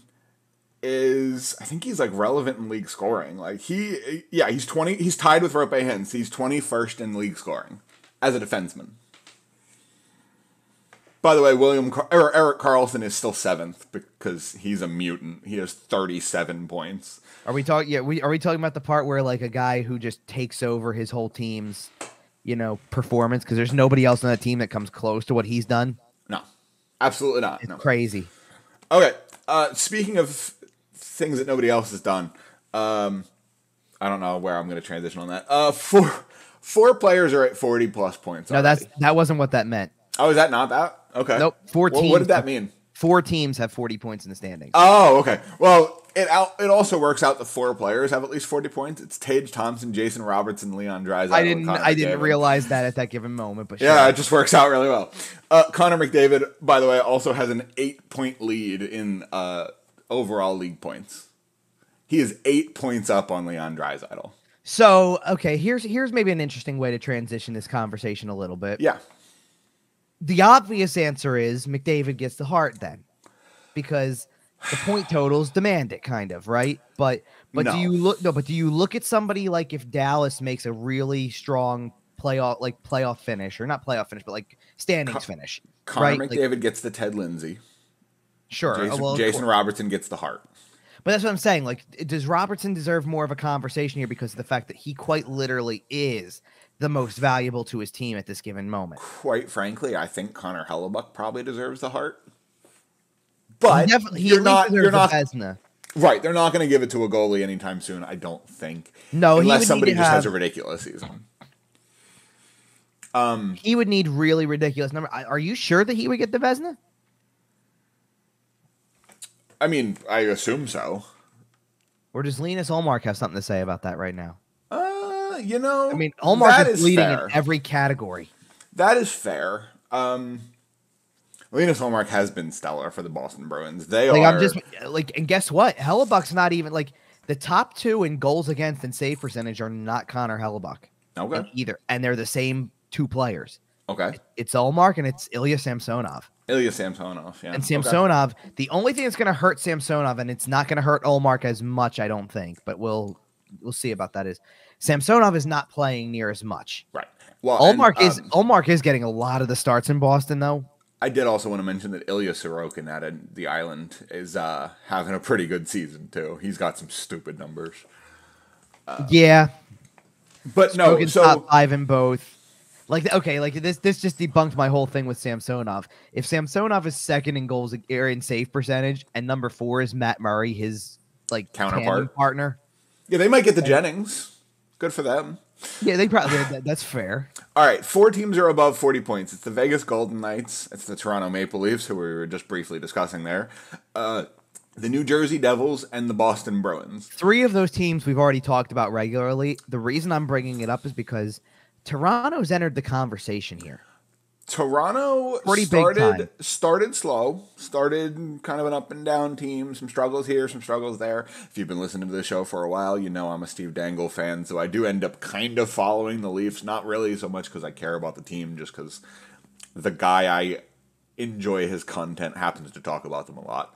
is, I think he's like relevant in league scoring. Like he's 20. He's tied with Rope Hintz. He's 21st in league scoring as a defenseman. By the way, Erik Karlsson is still 7th because he's a mutant. He has 37 points. Are we talking? Yeah, are we talking about the part where like a guy who just takes over his whole team's, performance because there's nobody else on that team that comes close to what he's done? No, absolutely not. It's crazy. Okay. Speaking of things that nobody else has done, I don't know where I'm going to transition on that. Four players are at 40 plus points. No, already. that wasn't what that meant. Oh, is that not that? Okay. Nope. 4 teams. What did that mean? 4 teams have 40 points in the standings. Oh, okay. Well, it also works out that 4 players have at least 40 points. It's Tage Thompson, Jason Robertson, Leon Draisaitl. I didn't realize that at that given moment, but yeah, it just works out really well. Connor McDavid, by the way, also has an 8-point lead in overall league points. He is 8 points up on Leon Draisaitl. So, okay, here's maybe an interesting way to transition this conversation a little bit. Yeah. The obvious answer is McDavid gets the Hart then, because the point totals demand it, kind of, right? But no. do you look at somebody like if Dallas makes a really strong playoff finish, or not playoff finish, but like standings finish? Connor McDavid gets the Ted Lindsay. Sure. Jason Robertson gets the Hart. But that's what I'm saying. Like, does Robertson deserve more of a conversation here because of the fact that he quite literally is the most valuable to his team at this given moment? Quite frankly, I think Connor Hellebuyck probably deserves the Hart. But you're not Vezina. Right, they're not going to give it to a goalie anytime soon, I don't think. No, unless somebody just has a ridiculous season. He would need really ridiculous number. Are you sure that he would get the Vezina? I mean, I assume so. Or does Linus Ullmark have something to say about that right now? I mean, Ullmark is leading in every category. That is fair. Linus Ullmark has been stellar for the Boston Bruins. And guess what? Hellebuyck's not even the top 2 in goals against and save percentage are not Connor Hellebuyck. Okay. Either, and they're the same 2 players. Okay. It's Ullmark and it's Ilya Samsonov. Ilya Samsonov, yeah. And Samsonov, the only thing that's going to hurt Samsonov, and it's not going to hurt Ullmark as much, I don't think, but we'll see about that, is Samsonov is not playing near as much. Right. Well, Ullmark is getting a lot of the starts in Boston, though. I did also want to mention that Ilya Sorokin at the Island is having a pretty good season, too. He's got some stupid numbers. Yeah. But no, Sorokin's top 5 in both. Like, okay, like this just debunked my whole thing with Samsonov. If Samsonov is second in goals or in save percentage, and number 4 is Matt Murray, his like tandem Counterpart. partner. Yeah, they might get the Jennings. Good for them. Yeah, they probably that's fair. All right, 4 teams are above 40 points. It's the Vegas Golden Knights. It's the Toronto Maple Leafs, who we were just briefly discussing there. The New Jersey Devils and the Boston Bruins. 3 of those teams we've already talked about regularly. The reason I'm bringing it up is because Toronto's entered the conversation here. Toronto started slow, started kind of an up and down team, some struggles here, some struggles there. If you've been listening to the show for a while, you know I'm a Steve Dangle fan, so I do end up kind of following the Leafs, not really so much because I care about the team, just because the guy I enjoy his content happens to talk about them a lot.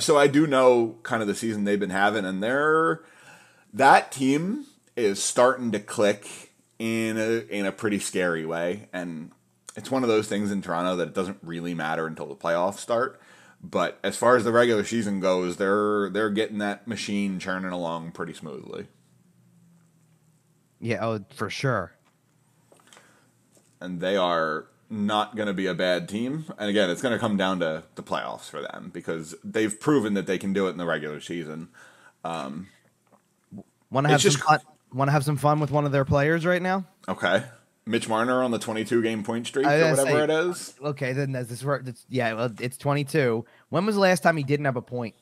So I do know kind of the season they've been having, and that team is starting to click in a pretty scary way, and it's one of those things in Toronto that it doesn't really matter until the playoffs start. But as far as the regular season goes, they're getting that machine churning along pretty smoothly. Yeah, oh, for sure. And they are not going to be a bad team. And again, it's going to come down to the playoffs for them because they've proven that they can do it in the regular season. Want to have some fun? Want to have some fun with one of their players right now? Okay. Mitch Marner on the 22-game point streak or whatever it is. Okay, then it's 22. When was the last time he didn't have a point?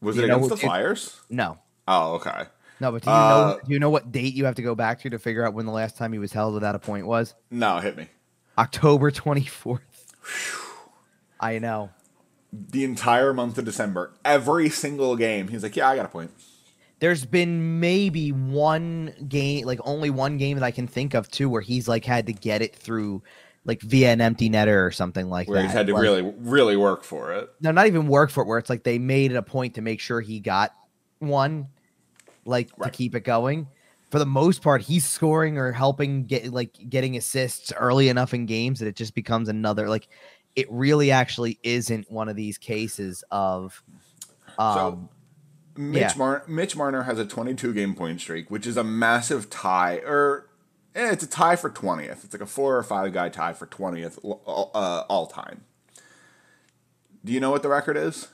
Was it against the Flyers? No. Oh, okay. No, but do you know what date you have to go back to figure out when the last time he was held without a point was? No, hit me. October 24th. I know. The entire month of December, every single game, he's like, yeah, I got a point. There's been maybe one game, like only one game that I can think of too, where he's like had to get it through like via an empty netter or something like that. Where he's had to really, really work for it. No, not even work for it, where it's like they made it a point to make sure he got one, like to keep it going. For the most part, he's scoring or helping getting assists early enough in games that it just becomes another, like it really actually isn't one of these cases of Mitch Marner has a 22-game point streak, which is a massive tie, it's a tie for 20th. It's like a 4 or 5 guy tie for 20th all time. Do you know what the record is?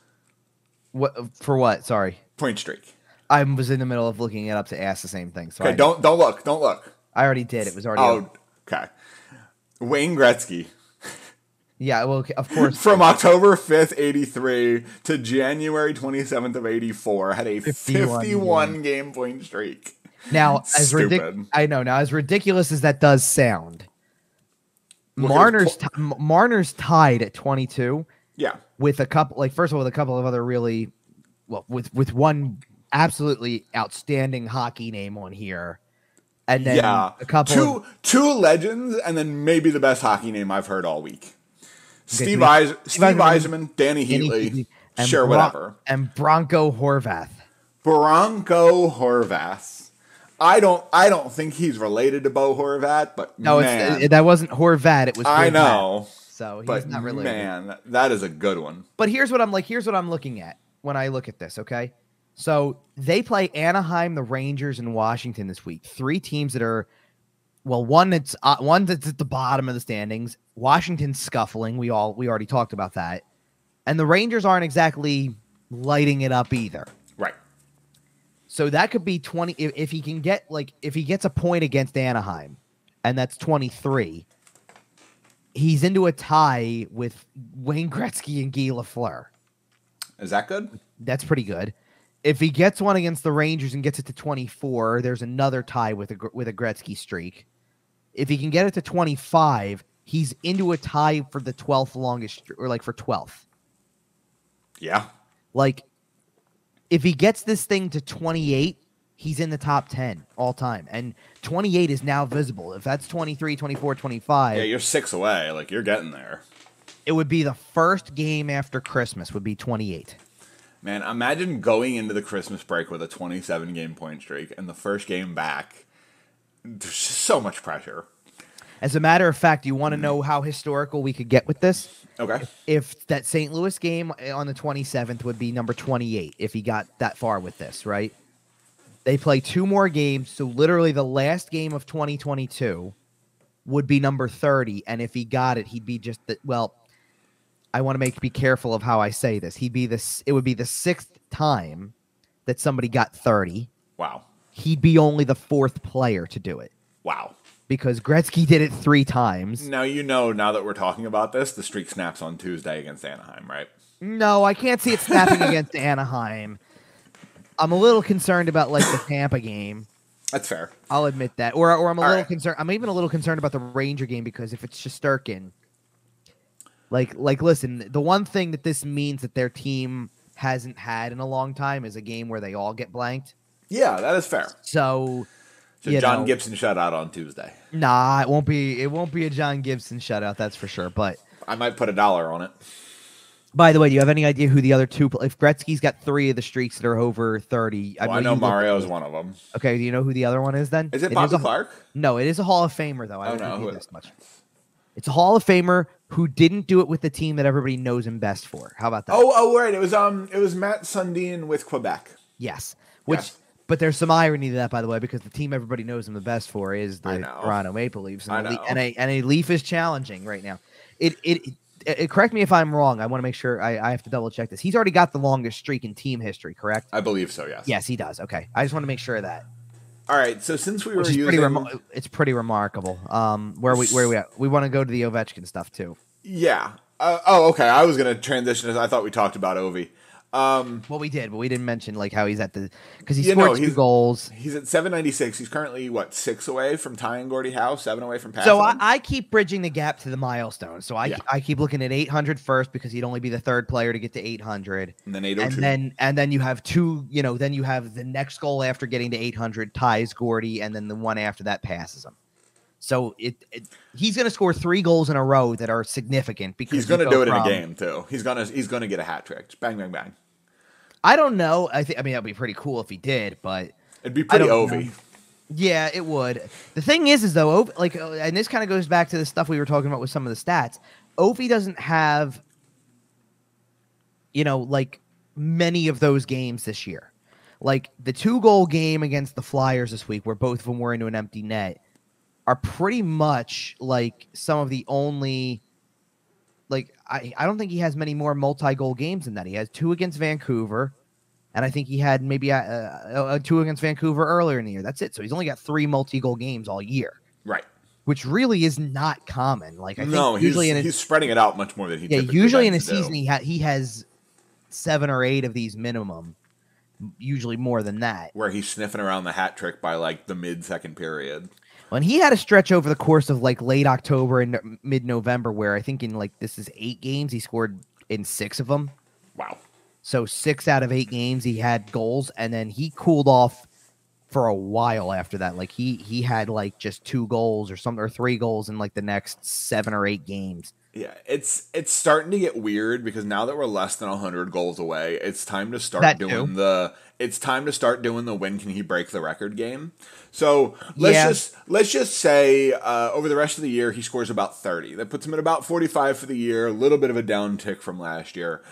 What for? What? Sorry. Point streak. I was in the middle of looking it up to ask the same thing. So okay, don't look. I already did. It was already. Oh, okay. Wayne Gretzky. Yeah, well, of course. From October 5th, 83 to January 27th of 84 had a 51-game point streak. Now, as ridiculous as that does sound, Marner's tied at 22. Yeah. With a couple, first of all, with a couple of other really, with one absolutely outstanding hockey name on here. And then a couple two legends, and then maybe the best hockey name I've heard all week. Steve Yzerman, Danny Heatley, sure, whatever. And Bronco Horvath. I don't think he's related to Bo Horvat, but no, that wasn't Horvat. It was Horvat. I know. So he's not related. Man, that is a good one. But here's what I'm looking at when I look at this, okay? So they play Anaheim, the Rangers, and Washington this week. 3 teams that are, one that's at the bottom of the standings. Washington's scuffling. We already talked about that. And the Rangers aren't exactly lighting it up either. Right. So that could be 20 if he can get if he gets a point against Anaheim, and that's 23. He's into a tie with Wayne Gretzky and Guy Lafleur. Is that good? That's pretty good. If he gets one against the Rangers and gets it to 24, there's another tie with a Gretzky streak. If he can get it to 25, he's into a tie for the 12th longest, or for 12th. Yeah. If he gets this thing to 28, he's in the top 10 all time. And 28 is now visible. If that's 23, 24, 25. Yeah, you're 6 away. You're getting there. It would be the first game after Christmas would be 28. Man, imagine going into the Christmas break with a 27-game point streak and the first game back. There's just so much pressure. As a matter of fact, you want to know how historical we could get with this? Okay. If that St. Louis game on the 27th would be number 28, if he got that far with this, right? They play 2 more games, so literally the last game of 2022 would be number 30, and if he got it, he'd be just the well. I want to be careful of how I say this. It would be the 6th time that somebody got 30. Wow. He'd be only the 4th player to do it. Wow. Because Gretzky did it 3 times. Now now that we're talking about this, the streak snaps on Tuesday against Anaheim, right? No, I can't see it snapping against Anaheim. I'm a little concerned about like the Tampa game. That's fair. I'll admit that. Or I'm a little concerned. I'm even a little concerned about the Ranger game because if it's Shesterkin, like listen, the one thing that this means that their team hasn't had in a long time is a game where they all get blanked. Yeah, that is fair. So John Gibson shutout on Tuesday. Nah, it won't be a John Gibson shutout, that's for sure. But I might put $1 on it. By the way, do you have any idea who the other two? If Gretzky's got 3 of the streaks that are over 30, I know Mario's one of them. Okay, do you know who the other one is then? Is it Bobby Clark? No, it is a Hall of Famer though. I don't know who this much. It's a Hall of Famer who didn't do it with the team that everybody knows him best for. How about that? Oh, right. It was Matt Sundin with Quebec. Yes. But there's some irony to that, by the way, because the team everybody knows him the best for is the Toronto Maple Leafs, and a Leaf is challenging right now. Correct me if I'm wrong. I want to make sure I have to double check this. He's already got the longest streak in team history, correct? I believe so. Yes. Yes, he does. Okay, I just want to make sure of that. All right. So since we were using, it's pretty remarkable. Where we at? We want to go to the Ovechkin stuff too. Yeah. Okay. I was gonna transition. I thought we talked about Ovi. Well, we did, but we didn't mention like how he's at because he scored 2 goals. He's at 796. He's currently 6 away from tying Gordie Howe, 7 away from passing. So I keep bridging the gap to the milestone. So I keep looking at 800 first because he'd only be the 3rd player to get to 800, and then 802, and then you have 2. Then you have the next goal after getting to 800 ties Gordie, and then the one after that passes him. So he's going to score 3 goals in a row that are significant because he's going to do it in a game too. He's going to get a hat trick. Bang, bang, bang. I don't know. I mean, that'd be pretty cool if he did, but it'd be pretty Ovi. Know. Yeah, it would. The thing is though, and this kind of goes back to the stuff we were talking about with some of the stats. Ovi doesn't have, many of those games this year. Like the 2-goal game against the Flyers this week, where both of them were into an empty net, are pretty much like some of the only. I don't think he has many more multi-goal games than that. He has 2 against Vancouver, and I think he had maybe 2 against Vancouver earlier in the year. That's it. So he's only got 3 multi-goal games all year. Right. Which really is not common. He's spreading it out much more than he typically usually in a to season do. he has 7 or 8 of these minimum, usually more than that. Where he's sniffing around the hat trick by the mid-second period. And he had a stretch over the course of late October and mid-November where I think in this is 8 games, he scored in 6 of them. Wow. So 6 out of 8 games he had goals, and then he cooled off for a while after that. He had just 2 goals or 3 goals in the next 7 or 8 games. Yeah, it's starting to get weird because now that we're less than 100 goals away, it's time to start doing the when can he break the record game. So let's just say over the rest of the year he scores about 30. That puts him at about 45 for the year. A little bit of a downtick from last year.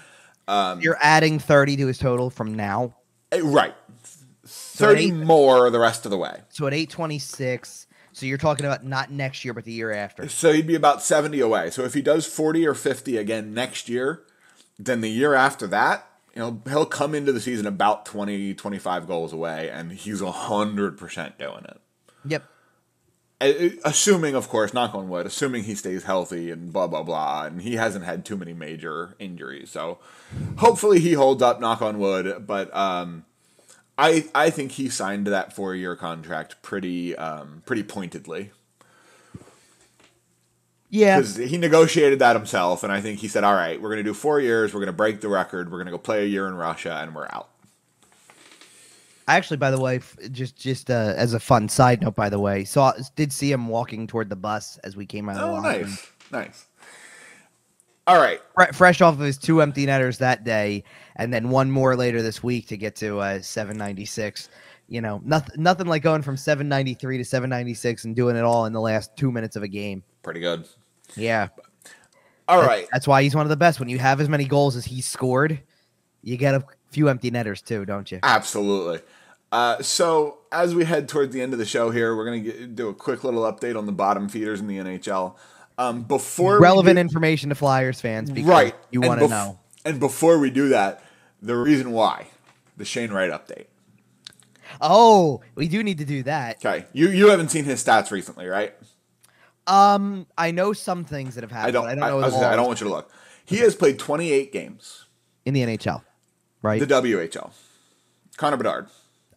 You're adding 30 to his total from now, right? 30 more the rest of the way. So at 826. So you're talking about not next year, but the year after. So he'd be about 70 away. So if he does 40 or 50 again next year, then the year after that, he'll come into the season about 20, 25 goals away, and he's 100% doing it. Yep. Assuming, of course, knock on wood, assuming he stays healthy and blah, blah, blah, and he hasn't had too many major injuries. So hopefully he holds up, knock on wood, but I think he signed that 4-year contract pretty pointedly. Yeah. Because he negotiated that himself, and I think he said, all right, we're going to do 4 years, we're going to break the record, we're going to go play a year in Russia, and we're out. Actually, by the way, just as a fun side note, by the way, did see him walking toward the bus as we came out of the locker room. Nice. All right. Fresh off of his 2 empty netters that day, and then 1 more later this week to get to 796. Nothing like going from 793 to 796 and doing it all in the last 2 minutes of a game. Pretty good. Yeah. All right. That's why he's one of the best. When you have as many goals as he scored, you get a few empty netters too, don't you? Absolutely. So as we head towards the end of the show here, we're going to do a quick little update on the bottom feeders in the NHL. Before relevant information to Flyers fans, because right, you want to know. And before we do that, the reason why, the Shane Wright update. Oh, we do need to do that. Okay, you haven't seen his stats recently, right? I know some things that have happened. I don't know. I don't want you to look. He has played 28 games in the NHL, right? The WHL. Connor Bedard.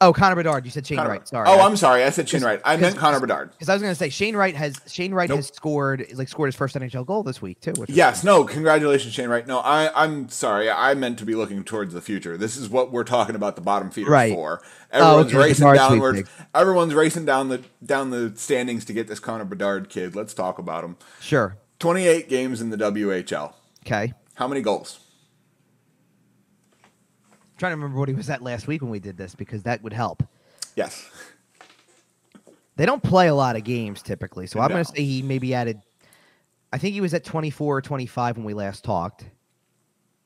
Oh, Connor Bedard. You said Shane Wright. Sorry. Oh, I'm sorry. I said Shane Wright. I meant Connor Bedard. Because I was going to say Shane Wright has scored his first NHL goal this week too. Yes. No. Congratulations, Shane Wright. No, I'm sorry. I meant to be looking towards the future. This is what we're talking about the bottom feeder for. Everyone's racing downwards. Everyone's racing down the standings to get this Connor Bedard kid. Let's talk about him. Sure. 28 games in the WHL. Okay. How many goals? Trying to remember what he was at last week when we did this, because that would help. Yes. They don't play a lot of games typically, so I'm going to say he maybe added. I think he was at 24 or 25 when we last talked.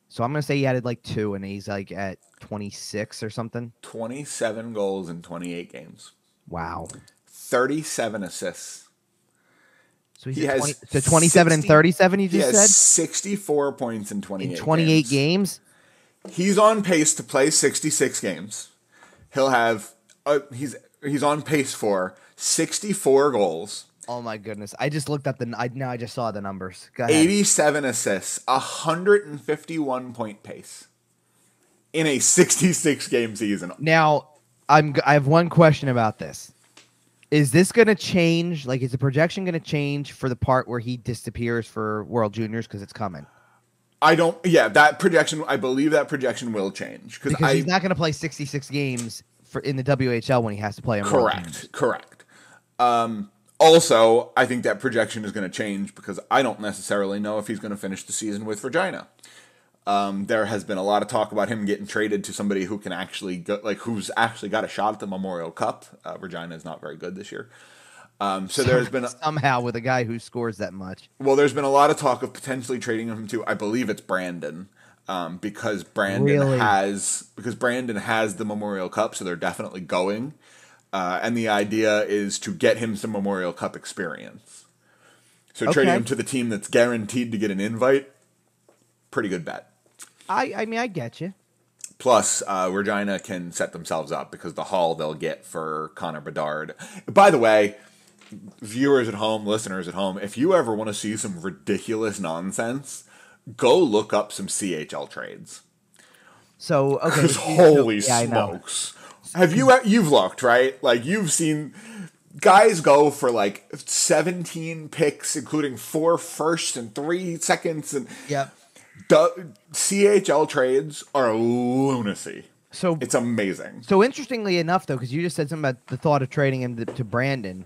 So I'm going to say he added like 2, and he's like at 26 or something. 27 goals in 28 games. Wow. 37 assists. So he has 27 and 37. You just said 64 points in 28 games. He's on pace to play 66 games. He'll have he's on pace for 64 goals. Oh my goodness! I just looked up I just saw the numbers. Go ahead. 87 assists, 151 point pace in a 66 game season. Now, I have one question about this. Is this going to change? Like, is the projection going to change for the part where he disappears for World Juniors, because it's coming? That projection, I believe that projection will change. Because he's not going to play 66 games in the WHL when he has to play in World Juniors. Correct. Also, I think that projection is going to change because I don't necessarily know if he's going to finish the season with Regina. There has been a lot of talk about him getting traded to somebody who can actually who's actually got a shot at the Memorial Cup. Regina is not very good this year. So there's been somehow with a guy who scores that much. Well, there's been a lot of talk of potentially trading him to, I believe it's Brandon, because Brandon has the Memorial Cup, so they're definitely going. And the idea is to get him some Memorial Cup experience. So trading him to the team that's guaranteed to get an invite, pretty good bet. I mean, I get you. Plus, Regina can set themselves up because the haul they'll get for Connor Bedard. By the way, viewers at home, listeners at home, if you ever want to see some ridiculous nonsense, go look up some CHL trades. So, okay. Because holy smokes. You've looked, right? Like, you've seen guys go for like 17 picks, including 4 firsts and 3 seconds. And yep. CHL trades are lunacy. So it's amazing. So interestingly enough, though, because you just said something about the thought of trading him to Brandon.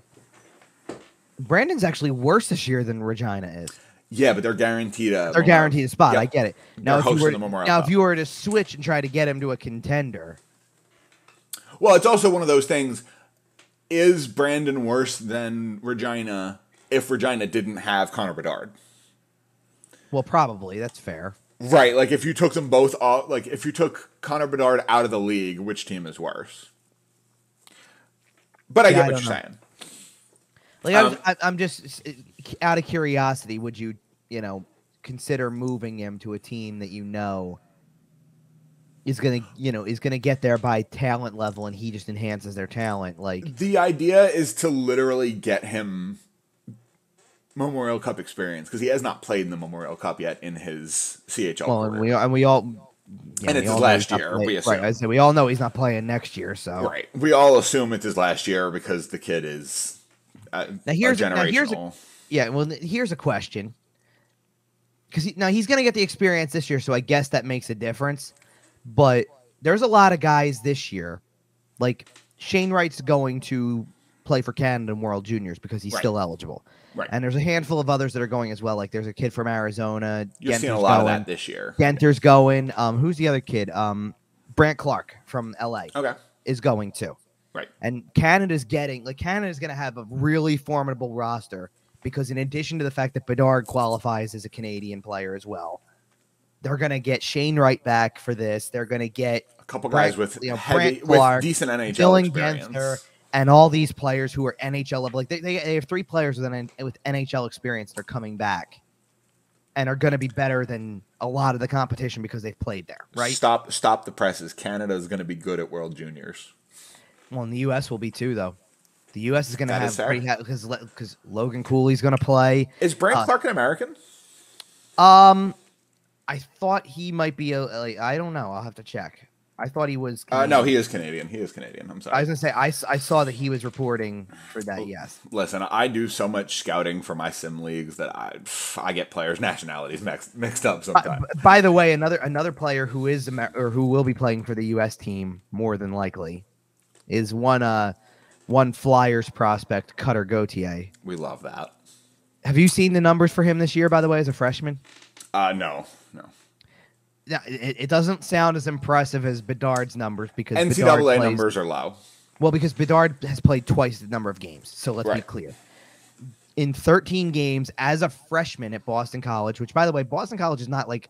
Brandon's actually worse this year than Regina is. Yeah, but they're guaranteed a spot. Yep. I get it. Now, if you were to switch and try to get him to a contender. Well, it's also one of those things. Is Brandon worse than Regina if Regina didn't have Connor Bedard? Well, probably. That's fair. Right. Like, if you took them both off, like, if you took Connor Bedard out of the league, which team is worse? But I get what you're saying. Like, I'm just out of curiosity. Would you, consider moving him to a team that is gonna get there by talent level, and he just enhances their talent? Like, the idea is to literally get him Memorial Cup experience because he has not played in the Memorial Cup yet in his CHL career. And we all. Yeah, and it's his last year, we assume. Right, I said we all know he's not playing next year, so right. We all assume it's his last year because the kid is generational. Here's a question. Because he's going to get the experience this year, so I guess that makes a difference. But there's a lot of guys this year, like Shane Wright's going to play for Canada in World Juniors because he's still eligible. Right. And there's a handful of others that are going as well. Like there's a kid from Arizona. You're seeing a lot of that this year. Genter's going. Who's the other kid? Brant Clark from LA. Okay. Is going too. Right. And Canada's going to have a really formidable roster because in addition to the fact that Bedard qualifies as a Canadian player as well, they're going to get Shane Wright back for this. They're going to get couple guys with Brant Clark, decent NHL Dylan experience. Gensler, and all these players who are NHL level. Like they have 3 players with NHL experience. They're coming back and are going to be better than a lot of the competition because they've played there, right? Stop the presses. Canada is going to be good at World Juniors. Well, and the U.S. will be too, though. The U.S. is going to have because Logan Cooley's going to play. Is Brant Clark an American? I thought he might be I don't know. I'll have to check. I thought he was. No, he is Canadian. He is Canadian. I'm sorry. I was gonna say I saw that he was reporting for that. Yes. Listen, I do so much scouting for my sim leagues that I get players' nationalities mixed up sometimes. By the way, another player who is who will be playing for the U.S. team more than likely is one Flyers prospect, Cutter Gauthier. We love that. Have you seen the numbers for him this year? By the way, as a freshman. No. Yeah, it doesn't sound as impressive as Bedard's numbers because NCAA numbers are low. Well, because Bedard has played twice the number of games. So let's be clear. In 13 games as a freshman at Boston College, which, by the way, Boston College is not like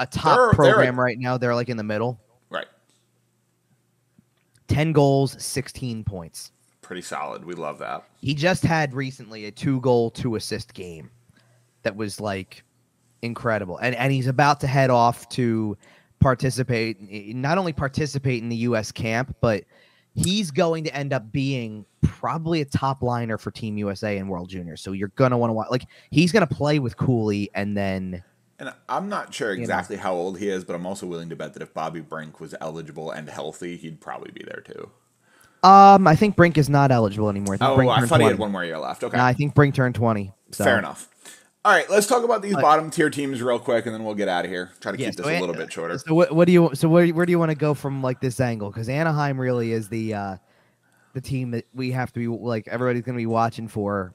a top program right now. They're like in the middle. Right. 10 goals, 16 points. Pretty solid. We love that. He just had recently a 2-goal, 2-assist game that was like incredible. And he's about to head off to not only participate in the U.S. camp, but he's going to end up being probably a top liner for Team USA in World Juniors. So you're going to want to watch. Like, he's going to play with Cooley and then... And I'm not sure exactly how old he is, but I'm also willing to bet that if Bobby Brink was eligible and healthy, he'd probably be there too. I think Brink is not eligible anymore. I thought he had one more year left. Okay. No, I think Brink turned 20. So. Fair enough. All right, let's talk about these bottom tier teams real quick, and then we'll get out of here. Try to keep this a little bit shorter. So where do you want to go from like this angle? Because Anaheim really is the team that we have to be like everybody's going to be watching for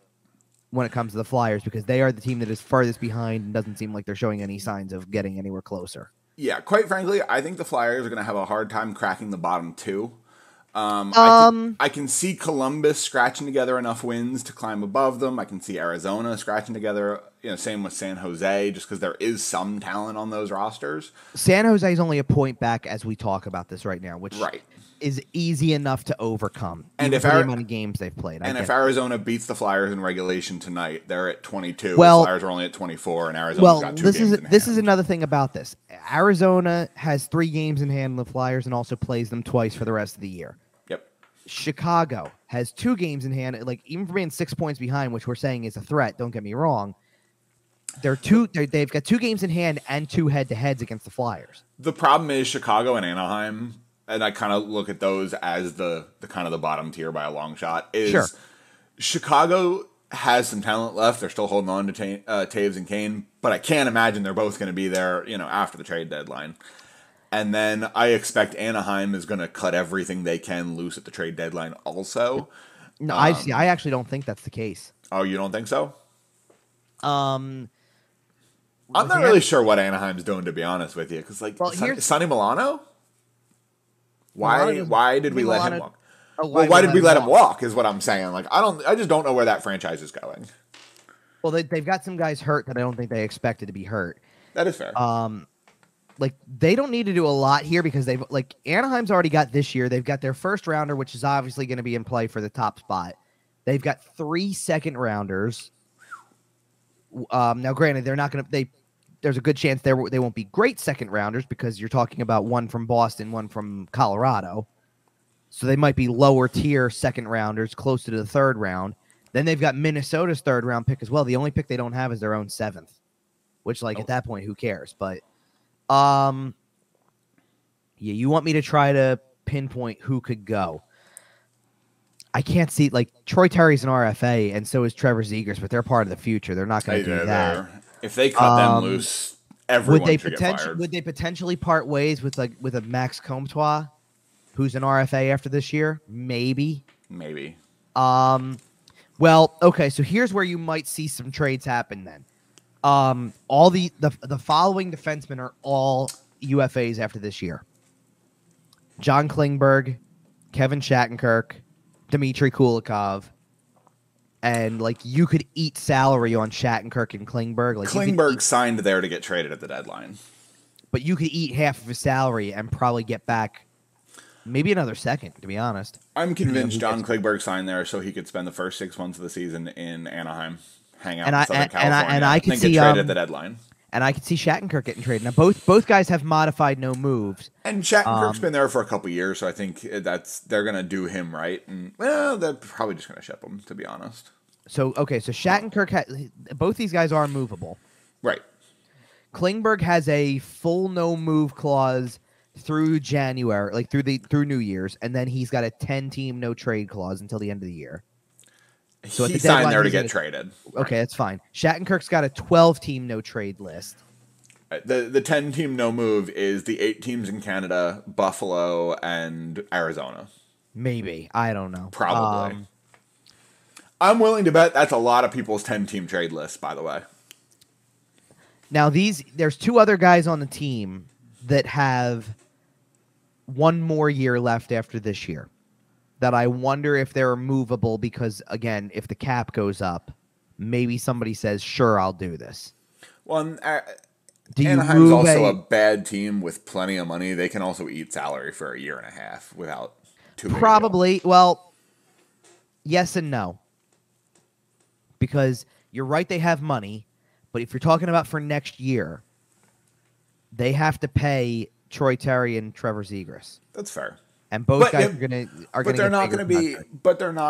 when it comes to the Flyers, because they are the team that is farthest behind and doesn't seem like they're showing any signs of getting anywhere closer. Yeah, quite frankly, I think the Flyers are going to have a hard time cracking the bottom 2. I can see Columbus scratching together enough wins to climb above them. I can see Arizona scratching together, same with San Jose, just because there is some talent on those rosters. San Jose is only a point back as we talk about this right now, which is easy enough to overcome. And if the amount of games they've played, if Arizona beats the Flyers in regulation tonight, they're at 22. The Flyers are only at 24, and Arizona's got 2 games in hand. This is another thing about this. Arizona has 3 games in hand on the Flyers and also plays them twice for the rest of the year. Chicago has 2 games in hand, like even for being 6 points behind, which we're saying is a threat. Don't get me wrong. They've got 2 games in hand and 2 head-to-heads against the Flyers. The problem is Chicago and Anaheim, and I kind of look at those as the kind of the bottom tier by a long shot. Chicago has some talent left. They're still holding on to Taves and Kane, but I can't imagine they're both going to be there, after the trade deadline. And then I expect Anaheim is going to cut everything they can loose at the trade deadline also. No, I actually don't think that's the case. Oh, you don't think so? I'm not really sure what Anaheim's doing, to be honest with you. Because, Sonny Milano? Why did we let him walk? Why did we let him walk is what I'm saying. I just don't know where that franchise is going. Well, they've got some guys hurt that I don't think they expected to be hurt. That is fair. They don't need to do a lot here because Anaheim's already got this year. They've got their first rounder, which is obviously going to be in play for the top spot. They've got 3 second rounders. Now, granted, they're not going to. There's a good chance they won't be great second rounders because you're talking about one from Boston, one from Colorado. So they might be lower tier second rounders, closer to the 3rd round. Then they've got Minnesota's 3rd round pick as well. The only pick they don't have is their own 7th, which at that point, who cares? But you want me to try to pinpoint who could go? I can't see Troy Terry's an RFA, and so is Trevor Zegers, but they're part of the future. They're not going to do that. If they cut them loose, everyone should get fired. Would they potentially part ways with a Max Comtois, who's an RFA after this year? Maybe. Well, okay, so here's where you might see some trades happen then. All the following defensemen are all UFAs after this year: John Klingberg, Kevin Shattenkirk, Dmitry Kulikov, and you could eat salary on Shattenkirk and Klingberg. Klingberg signed there to get traded at the deadline. but you could eat half of his salary and probably get back maybe another second, to be honest. I'm convinced John Klingberg signed there so he could spend the first 6 months of the season in Anaheim, hang out in Southern California, and I could then see, get traded at the deadline. And I could see Shattenkirk getting traded. Now, both guys have modified no moves. And Shattenkirk's been there for a couple years, so I think they're going to do him right. And, well, they're probably just going to ship him, to be honest. So Shattenkirk, both these guys are movable. Right. Klingberg has a full no move clause through January, like through New Year's, and then he's got a 10-team no trade clause until the end of the year. So he signed there to get traded. Okay, that's fine. Shattenkirk's got a 12-team no trade list. The 10-team no move is the 8 teams in Canada, Buffalo, and Arizona. Maybe. I don't know. Probably. I'm willing to bet that's a lot of people's 10-team trade list, by the way. Now, there's 2 other guys on the team that have one more year left after this year that I wonder if they're movable because, again, if the cap goes up, maybe somebody says, sure, I'll do this. Well, Anaheim's also a bad team with plenty of money. They can also eat salary for a year and a half without too big probably. Well, yes and no. Because you're right, they have money, but if you're talking about for next year, they have to pay Troy Terry and Trevor Zegras. That's fair. And both guys are going But they're not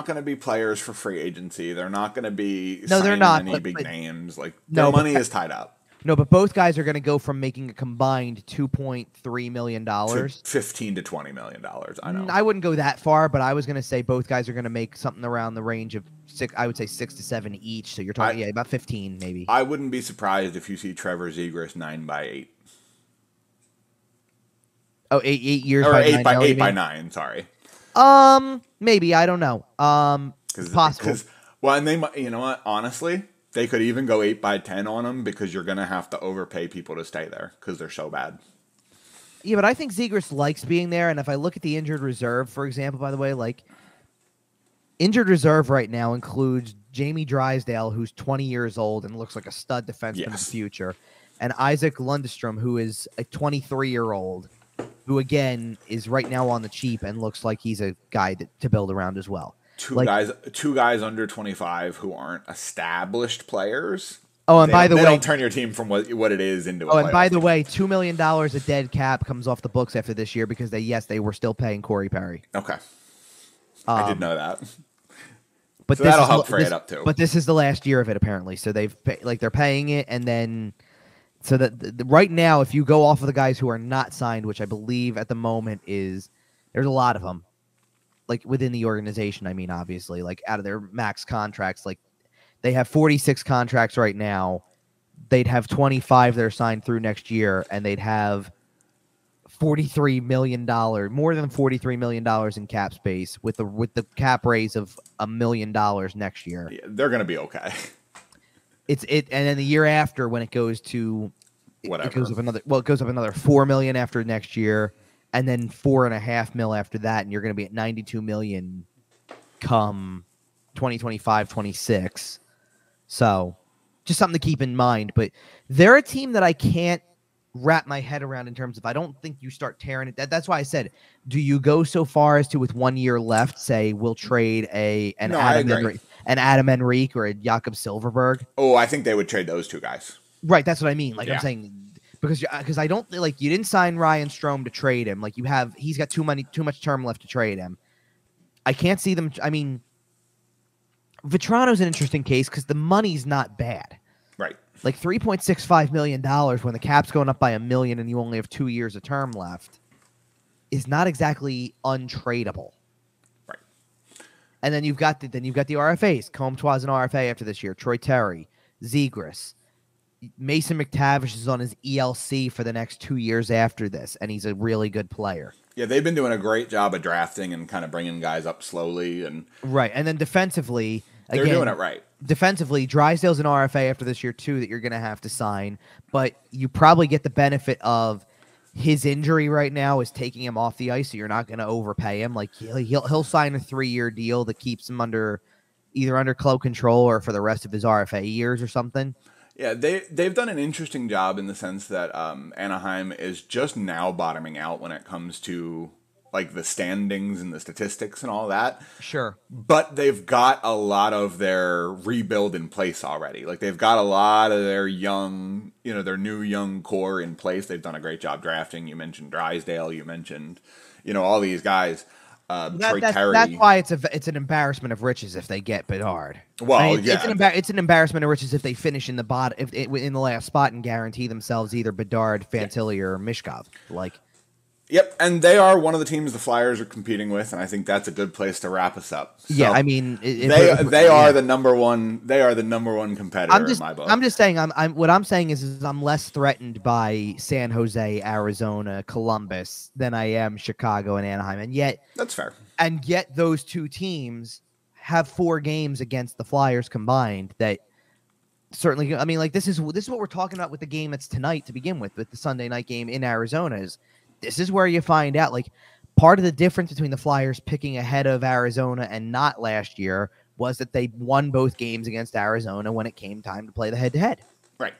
going to be players for free agency. They're not going to be they're not any big names. Like their money is tied up. No, but both guys are going to go from making a combined $2.3 million to $15 to $20 million. I know. I wouldn't go that far, but I was going to say both guys are going to make something around the range of 6. I would say 6 to 7 each. So you're talking about 15 maybe. I wouldn't be surprised if you see Trevor Zegras 9x8. Oh, 8 years or by 8 9, by 8 by 9. Sorry. Maybe I don't know. Possible. Well, and you know what? Honestly, they could even go 8 by 10 on them because you're gonna have to overpay people to stay there because they're so bad. Yeah, but I think Zegras likes being there, and if I look at the injured reserve, for example, by the way, like injured reserve right now includes Jamie Drysdale, who's 20 years old and looks like a stud defenseman in the future, and Isaac Lundestrom, who is a 23-year-old. Who again is right now on the cheap and looks like he's a guy to build around as well. Two guys under 25 who aren't established players. Oh, and by the way, they don't turn your team from what it is into. And by the way, $2 million a dead cap comes off the books after this year because they were still paying Corey Perry. Okay, I did know that. But so that'll help fray it up too. But this is the last year of it apparently, so they're paying it and then. So that right now, if you go off of the guys who are not signed, which I believe at the moment there's a lot of them, like within the organization. I mean, obviously, like out of their max contracts, like they have 46 contracts right now. They'd have 25 that are signed through next year, and they'd have $43 million, more than $43 million in cap space with the cap raise of $1 million next year. Yeah, they're gonna be okay. And then the year after, when it goes to whatever, it goes up another $4 million after next year, and then $4.5 million after that, and you're going to be at $92 million come 2025, 26. So, just something to keep in mind. But they're a team that I can't wrap my head around in terms of I don't think you start tearing it. That's why I said, do you go so far as to with 1 year left say we'll trade an Adam Henrique or a Jakob Silfverberg? Oh, I think they would trade those 2 guys. Right, that's what I mean. Like I'm saying, because I don't like you didn't sign Ryan Strome to trade him. Like he's got too much term left to trade him. I can't see them. I mean, Vetrano's an interesting case because the money's not bad. Right. Like $3.65 million when the cap's going up by $1 million and you only have 2 years of term left is not exactly untradeable. Right. And then you've got the RFAs. Comtois an RFA after this year. Troy Terry, Zegras, Mason McTavish is on his ELC for the next 2 years after this, and he's a really good player. Yeah, they've been doing a great job of drafting and kind of bringing guys up slowly. And right, and then defensively, they're doing it right. Defensively, Drysdale's an RFA after this year too that you're going to have to sign, but you probably get the benefit of his injury right now is taking him off the ice, so you're not going to overpay him. Like he'll sign a 3-year deal that keeps him either under club control or for the rest of his RFA years or something. Yeah, they've done an interesting job in the sense that Anaheim is just now bottoming out when it comes to like the standings and the statistics and all that. Sure. But they've got a lot of their rebuild in place already. Like they've got a lot of their young, their new young core in place. They've done a great job drafting. You mentioned Drysdale. You mentioned, all these guys. Troy Terry. That's why it's an embarrassment of riches if they get Bedard. Well, I mean, yeah, it's an embarrassment of riches if they finish in the bottom, in the last spot and guarantee themselves either Bedard, Fantilli, or Mishkov. Like, yep, and they are one of the teams the Flyers are competing with, and I think that's a good place to wrap us up. So yeah, I mean, they are the number one. They are the number one competitor in my book. I'm just saying. What I'm saying is I'm less threatened by San Jose, Arizona, Columbus than I am Chicago and Anaheim, and yet that's fair. And yet those two teams have 4 games against the Flyers combined. That certainly, I mean, like this is what we're talking about with the game that's tonight to begin with the Sunday night game in Arizona. This is where you find out, like, part of the difference between the Flyers picking ahead of Arizona and not last year was that they won both games against Arizona when it came time to play the head-to-head. Right.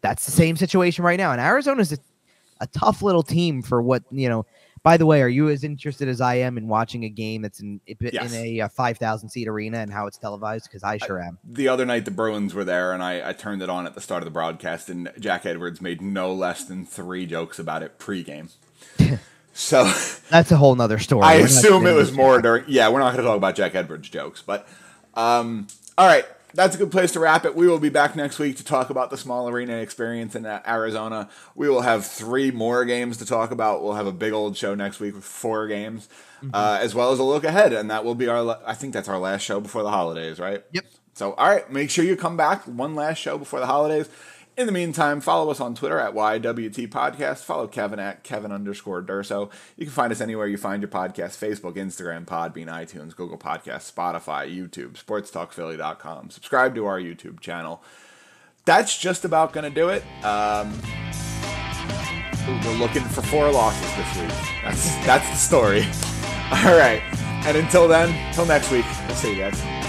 That's the same situation right now. And Arizona's a tough little team for what, By the way, are you as interested as I am in watching a game that's in a 5,000-seat arena and how it's televised? Because I sure am. The other night, the Bruins were there, and I turned it on at the start of the broadcast, and Jack Edwards made no less than 3 jokes about it pregame. So that's a whole nother story. I assume it was more during. Yeah, we're not going to talk about Jack Edwards jokes, but all right, that's a good place to wrap it. We will be back next week to talk about the small arena experience in Arizona. We will have 3 more games to talk about. We'll have a big old show next week with 4 games, as well as a look ahead, and that will be I think that's our last show before the holidays, right? Yep. So all right, make sure you come back. One last show before the holidays. In the meantime, follow us on Twitter at YWT Podcast. Follow Kevin at Kevin_Durso. You can find us anywhere you find your podcast: Facebook, Instagram, Podbean, iTunes, Google Podcasts, Spotify, YouTube, SportsTalkPhilly.com. Subscribe to our YouTube channel. That's just about going to do it. We're looking for 4 losses this week. That's the story. All right. And until then, till next week, we'll see you guys.